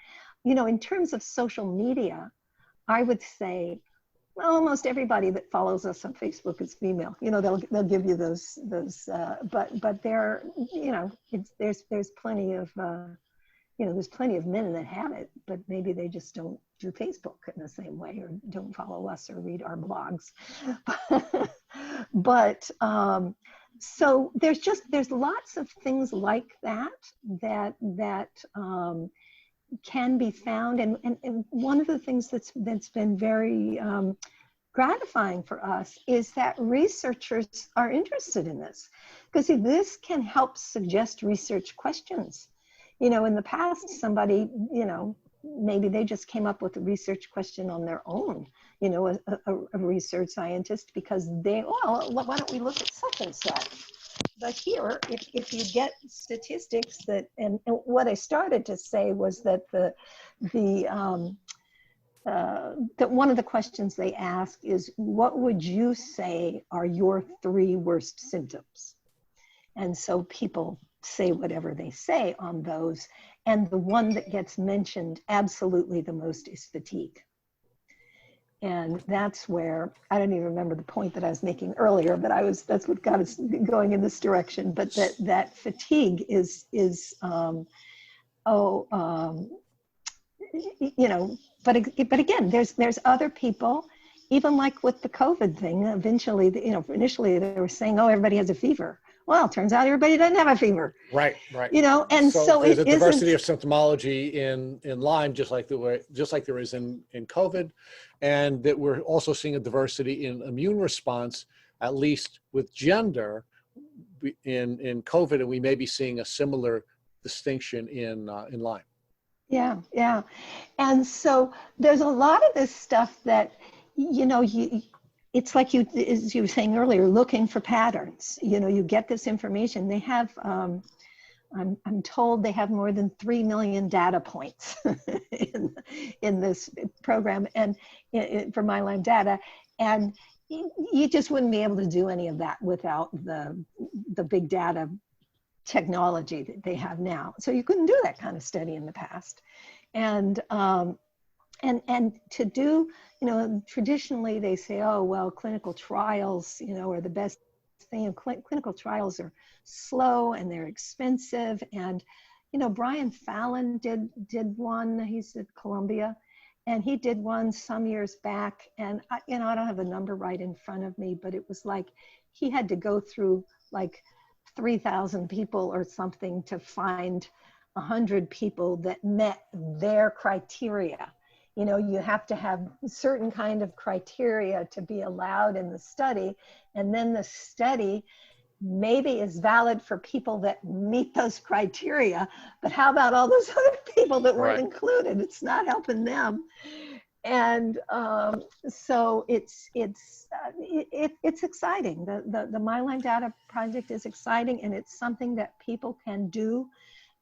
In terms of social media, I would say almost everybody that follows us on Facebook is female. They'll give you those but there, there's plenty of there's plenty of men that have it, but maybe they just don't do Facebook in the same way or don't follow us or read our blogs. But so there's lots of things like that can be found. And one of the things that's been very gratifying for us is that researchers are interested in this, because this can help suggest research questions. In the past, somebody, maybe they just came up with a research question on their own, a research scientist, because why don't we look at such and such? But here, if you get statistics that, and what I started to say was that that one of the questions they ask is, what would you say are your 3 worst symptoms? And so people say whatever they say on those. And the one that gets mentioned absolutely the most is fatigue. And that's where, I don't even remember the point that I was making earlier, but that's what got us going in this direction. But that fatigue is but again, there's other people, even like with the COVID thing, initially they were saying, oh, everybody has a fever. Well, it turns out everybody doesn't have a fever. Right. And so there's a diversity of symptomology in Lyme, just like there is in COVID, and that we're also seeing a diversity in immune response, at least with gender, in COVID, and we may be seeing a similar distinction in Lyme. Yeah. And so there's a lot of this stuff that, it's like as you were saying earlier, looking for patterns. You get this information. They have, I'm told they have more than 3 million data points in this program and for My Lyme Data. And you just wouldn't be able to do any of that without the big data technology that they have now. So you couldn't do that kind of study in the past. And to do, traditionally they say, oh, well, clinical trials, are the best thing. Clinical trials are slow and they're expensive. And, Brian Fallon did one, he's at Columbia, and he did one some years back. And, I don't have the number right in front of me, but it was like, he had to go through like 3,000 people or something to find 100 people that met their criteria. You have to have certain kind of criteria to be allowed in the study. And then the study maybe is valid for people that meet those criteria, but how about all those other people that weren't included? It's not helping them. And so it's exciting. The My Lyme Data Project is exciting, and it's something that people can do.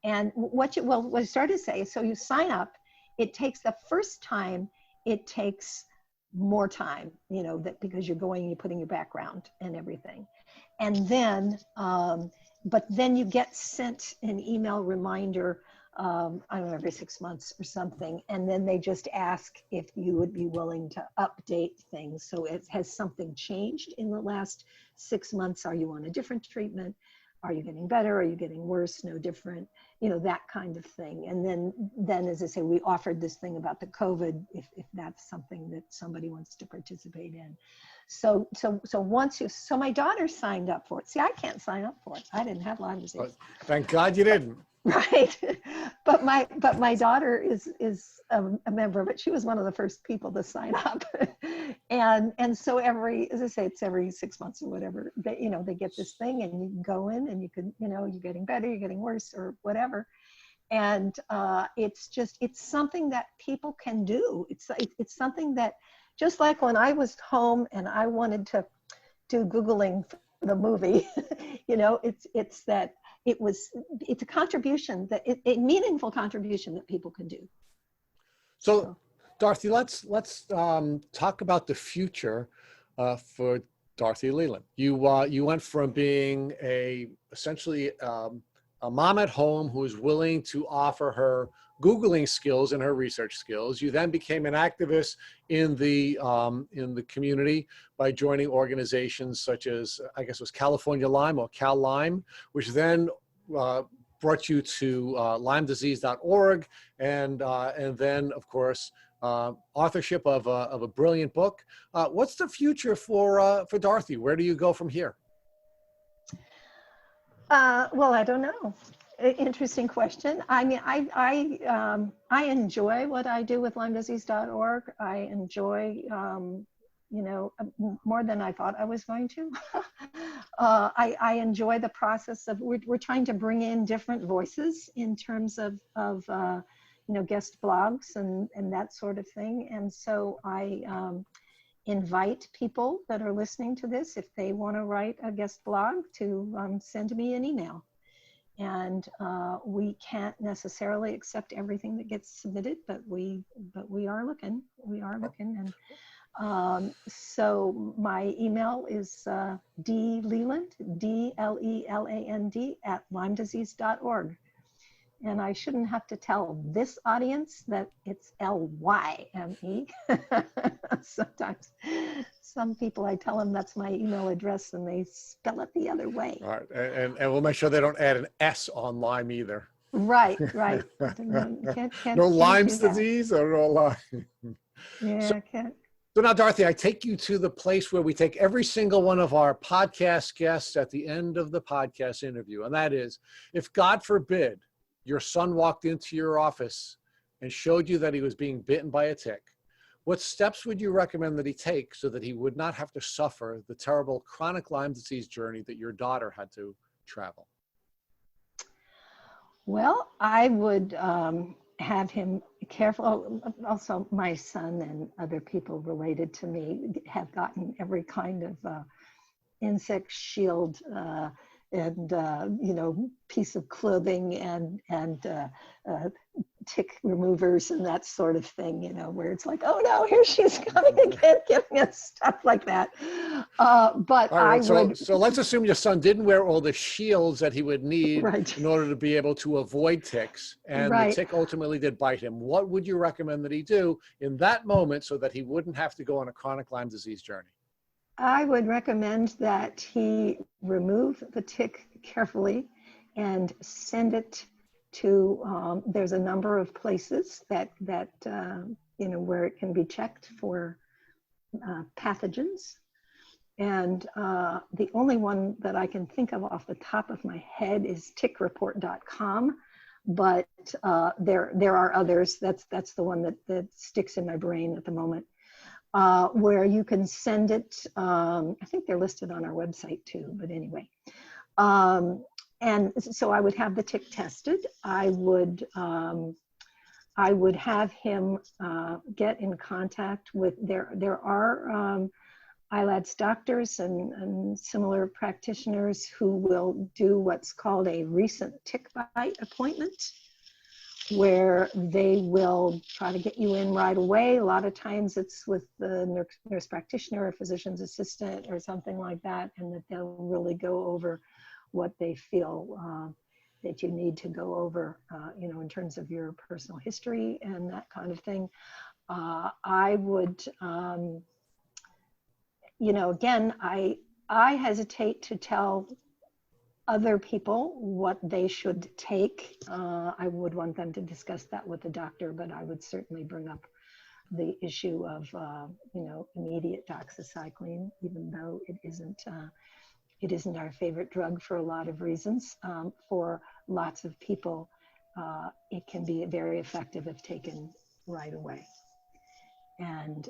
And what I started to say, so you sign up. It takes the first time, it takes more time, because you're putting your background and everything. And then, but then you get sent an email reminder, I don't know, every 6 months or something. And then they just ask if you would be willing to update things. So has something changed in the last 6 months? Are you on a different treatment? Are you getting better? Are you getting worse? No different, that kind of thing. And then, as I say, we offered this thing about the COVID, if that's something that somebody wants to participate in. So my daughter signed up for it. See, I can't sign up for it. I didn't have Lyme disease. Thank God you didn't. Right. But my daughter is a member, but she was one of the first people to sign up. And so as I say, it's every 6 months or whatever, they get this thing, and you can go in and you can, you're getting better, you're getting worse or whatever. And it's something that people can do. It's something that, just like when I was home and I wanted to do Googling for the movie, it's a contribution, a meaningful contribution that people can do. So Dorothy, let's talk about the future for Dorothy Leland. You went from being essentially a mom at home who was willing to offer her Googling skills and her research skills. You then became an activist in the community by joining organizations such as, I guess it was California Lyme or Cal Lyme, which then brought you to LymeDisease.org, and then, of course, authorship of a brilliant book. What's the future for Dorothy? Where do you go from here? Well, I don't know. Interesting question. I mean, I enjoy what I do with LymeDisease.org. I enjoy, more than I thought I was going to. I enjoy the process of, we're trying to bring in different voices in terms of guest blogs and that sort of thing. And so I invite people that are listening to this, if they want to write a guest blog, to send me an email. And we can't necessarily accept everything that gets submitted, but we are looking. And so my email is dleland, DLELAND @LymeDisease.org. And I shouldn't have to tell this audience that it's LYME. Sometimes some people, I tell them that's my email address and they spell it the other way. All right, and we'll make sure they don't add an S on Lyme either. Right. No Lyme's disease or no Lyme. Yeah, can't. So now, Dorothy, I take you to the place where we take every single one of our podcast guests at the end of the podcast interview. And that is, if God forbid, your son walked into your office and showed you that he was being bitten by a tick, what steps would you recommend that he take so that he would not have to suffer the terrible chronic Lyme disease journey that your daughter had to travel? Well, I would have him careful. Also, my son and other people related to me have gotten every kind of insect shield and piece of clothing and tick removers and that sort of thing, you know, where it's like, oh no, here she is coming again, giving us stuff like that. But All right, I would, so let's assume your son didn't wear all the shields that he would need right, in order to be able to avoid ticks, and the right. tick ultimately did bite him. What would you recommend that he do in that moment so that he wouldn't have to go on a chronic Lyme disease journey? I would recommend that he remove the tick carefully and send it to, there's a number of places that you know, where it can be checked for pathogens. And the only one that I can think of off the top of my head is tickreport.com, but there are others. That's the one that sticks in my brain at the moment, where you can send it. I think they're listed on our website too, but anyway. And so I would have the tick tested. I would have him get in contact with, there are ILADS doctors and similar practitioners who will do what's called a recent tick bite appointment, where they will try to get you in right away. A lot of times it's with the nurse practitioner or physician's assistant or something like that, and that they'll really go over what they feel that you need to go over, you know, in terms of your personal history and that kind of thing. I would, you know, again, I hesitate to tell other people what they should take. I would want them to discuss that with the doctor, but I would certainly bring up the issue of, you know, immediate doxycycline, even though it isn't our favorite drug for a lot of reasons. For lots of people, it can be very effective if taken right away. And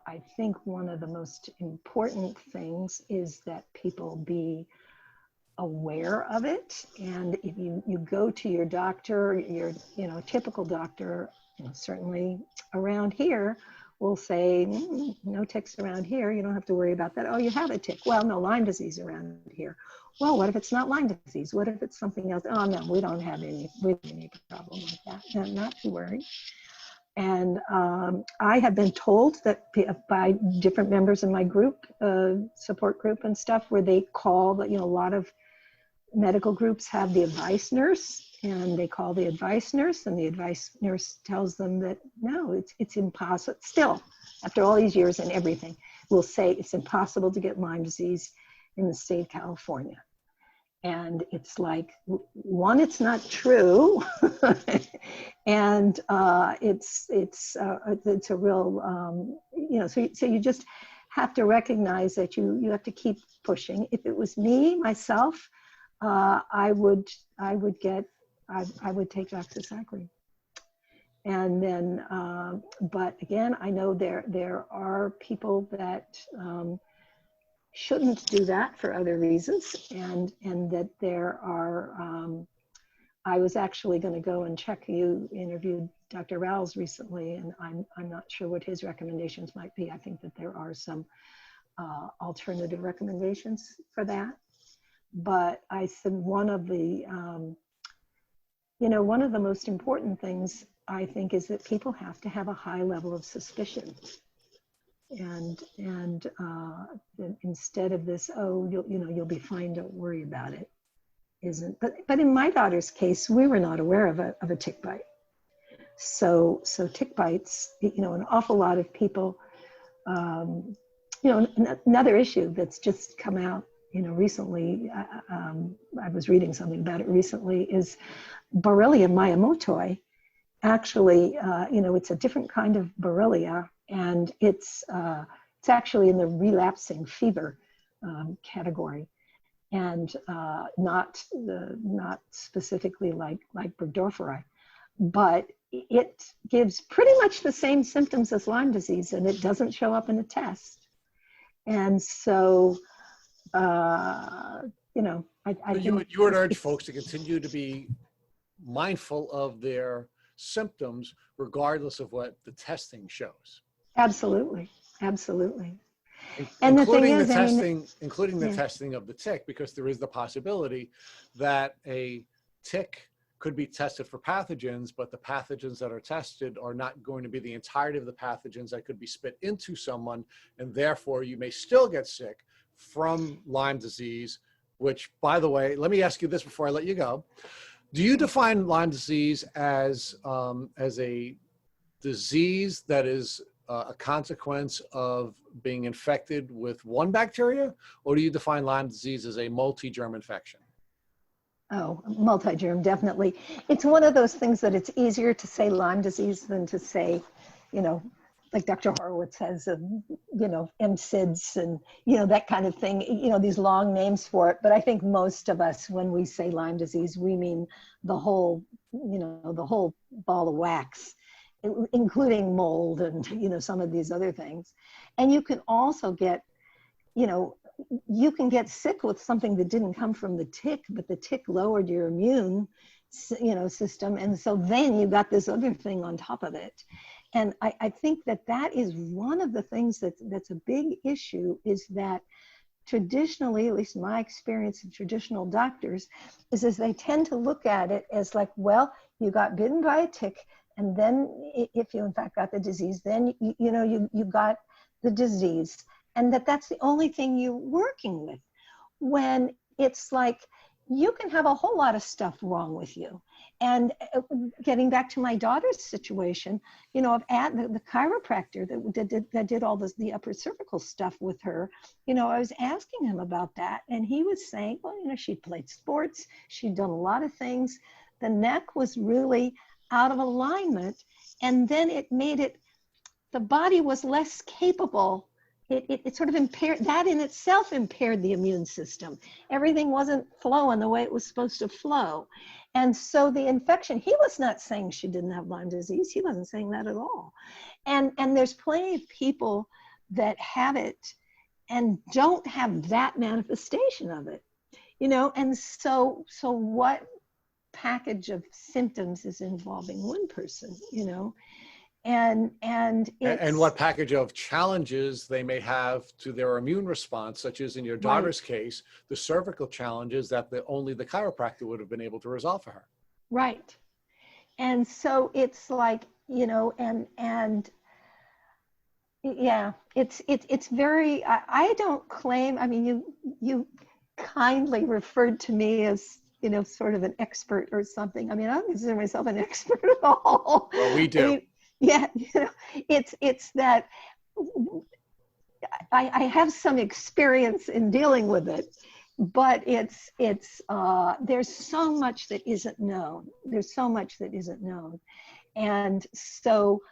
I think one of the most important things is that people be aware of it. And if you go to your doctor, your, you know, typical doctor, you know, certainly around here, will say, no ticks around here, you don't have to worry about that. Oh, you have a tick. Well, no Lyme disease around here. Well, what if it's not Lyme disease? What if it's something else? Oh, no, we don't have any problem like that. No, not to worry. And I have been told that by different members in my group, support group and stuff, where they call, that, you know, a lot of medical groups have the advice nurse, and they call the advice nurse, and the advice nurse tells them that no, it's impossible. Still, after all these years and everything, will say it's impossible to get Lyme disease in the state of California. And it's like, one, it's not true, and it's a real, you know, so you just have to recognize that you have to keep pushing. If it was me, myself, I would take doxycycline. And then, but again, I know there are people that shouldn't do that for other reasons, and that there are, I was actually going to go and check, you interviewed Dr. Rowles recently, and I'm not sure what his recommendations might be. I think that there are some alternative recommendations for that. But I said one of the, you know, one of the most important things I think is that people have to have a high level of suspicion. And instead of this, oh, you'll be fine, don't worry about it, isn't. But in my daughter's case, we were not aware of a tick bite. So tick bites, you know, an awful lot of people, you know, another issue that's just come out, you know, recently, I was reading something about it recently, is Borrelia miyamotoi. Actually, you know, it's a different kind of Borrelia, and it's actually in the relapsing fever category, and not specifically like Burgdorferi, but it gives pretty much the same symptoms as Lyme disease, and it doesn't show up in a test. And so, you know, You would urge folks to continue to be mindful of their symptoms, regardless of what the testing shows. Absolutely, absolutely. And including the thing is, including the testing of the tick, because there is the possibility that a tick could be tested for pathogens, but the pathogens that are tested are not going to be the entirety of the pathogens that could be spit into someone. And therefore, you may still get sick from Lyme disease, which, by the way, let me ask you this before I let you go. Do you define Lyme disease as a disease that is a consequence of being infected with one bacteria, or do you define Lyme disease as a multi-germ infection? Oh, multi-germ, definitely. It's one of those things that it's easier to say Lyme disease than to say, you know, like Dr. Horowitz says, you know, MSIDS and, you know, that kind of thing, you know, these long names for it. But I think most of us, when we say Lyme disease, we mean the whole, you know, the whole ball of wax, including mold and, you know, some of these other things. And you can also get, you know, you can get sick with something that didn't come from the tick, but the tick lowered your immune, you know, system. And so then you got this other thing on top of it. And I think that that is one of the things that's a big issue, is that traditionally, at least in my experience of traditional doctors, is they tend to look at it as like, well, you got bitten by a tick, and then if you in fact got the disease, then you got the disease, and that's the only thing you're working with. When it's like, you can have a whole lot of stuff wrong with you. And getting back to my daughter's situation, you know, the chiropractor that did all the upper cervical stuff with her, you know, I was asking him about that. And he was saying, well, you know, she'd played sports, she'd done a lot of things. The neck was really out of alignment. And then it made it, the body was less capable. It sort of impaired, that in itself impaired the immune system. Everything wasn't flowing the way it was supposed to flow. And so the infection, he was not saying she didn't have Lyme disease. He wasn't saying that at all. And there's plenty of people that have it and don't have that manifestation of it, you know? And so what package of symptoms is involving one person, you know? And what package of challenges they may have to their immune response, such as in your daughter's case, the cervical challenges that only the chiropractor would have been able to resolve for her. Right. And so it's like, you know, and yeah, it's very, I don't claim, I mean, you kindly referred to me as, you know, sort of an expert or something. I mean, I don't consider myself an expert at all. Well, we do. I mean, yeah, you know, it's that I have some experience in dealing with it, but there's so much that isn't known. There's so much that isn't known. And so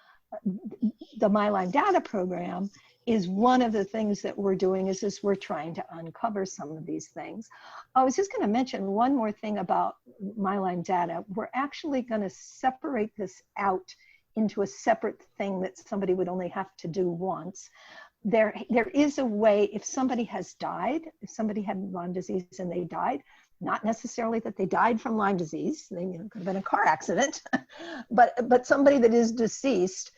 the My Lyme Data program is one of the things that we're doing, is we're trying to uncover some of these things. I was just going to mention one more thing about My Lyme Data. We're actually going to separate this out into a separate thing that somebody would only have to do once. There is a way, if somebody has died, if somebody had Lyme disease and they died, not necessarily that they died from Lyme disease, they, you know, could have been a car accident, but somebody that is deceased,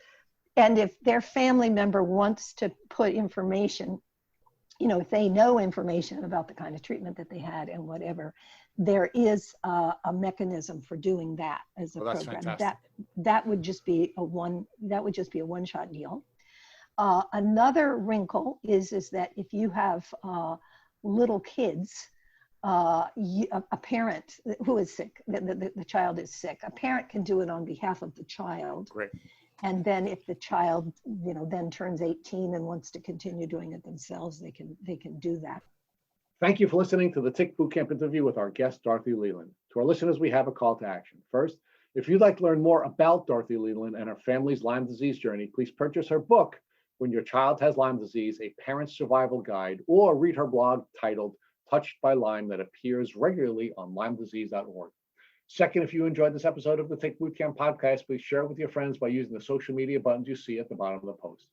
and if their family member wants to put information, you know, if they know information about the kind of treatment that they had and whatever, there is a mechanism for doing that as a program. That would just be a one-shot deal. Another wrinkle is that if you have little kids, a parent who is sick, the child is sick, a parent can do it on behalf of the child. Great. And then if the child, you know, then turns 18 and wants to continue doing it themselves, they can do that. Thank you for listening to the Tick Bootcamp interview with our guest, Dorothy Leland. To our listeners, we have a call to action. First, if you'd like to learn more about Dorothy Leland and her family's Lyme disease journey, please purchase her book, When Your Child Has Lyme Disease, A Parent's Survival Guide, or read her blog titled Touched by Lyme that appears regularly on LymeDisease.org. Second, if you enjoyed this episode of the Tick Bootcamp podcast, please share it with your friends by using the social media buttons you see at the bottom of the post.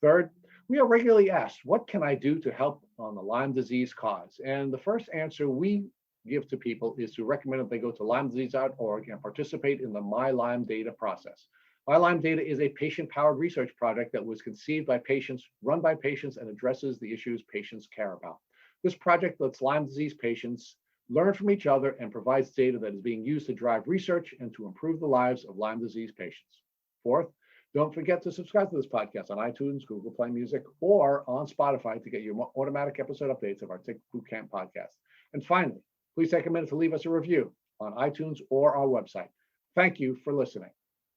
Third, we are regularly asked, what can I do to help on the Lyme disease cause? And the first answer we give to people is to recommend that they go to LymeDisease.org and participate in the My Lyme Data process. My Lyme Data is a patient-powered research project that was conceived by patients, run by patients, and addresses the issues patients care about. This project lets Lyme disease patients learn from each other, and provides data that is being used to drive research and to improve the lives of Lyme disease patients. Fourth, don't forget to subscribe to this podcast on iTunes, Google Play Music, or on Spotify to get your automatic episode updates of our Tick Boot Camp podcast. And finally, please take a minute to leave us a review on iTunes or our website. Thank you for listening.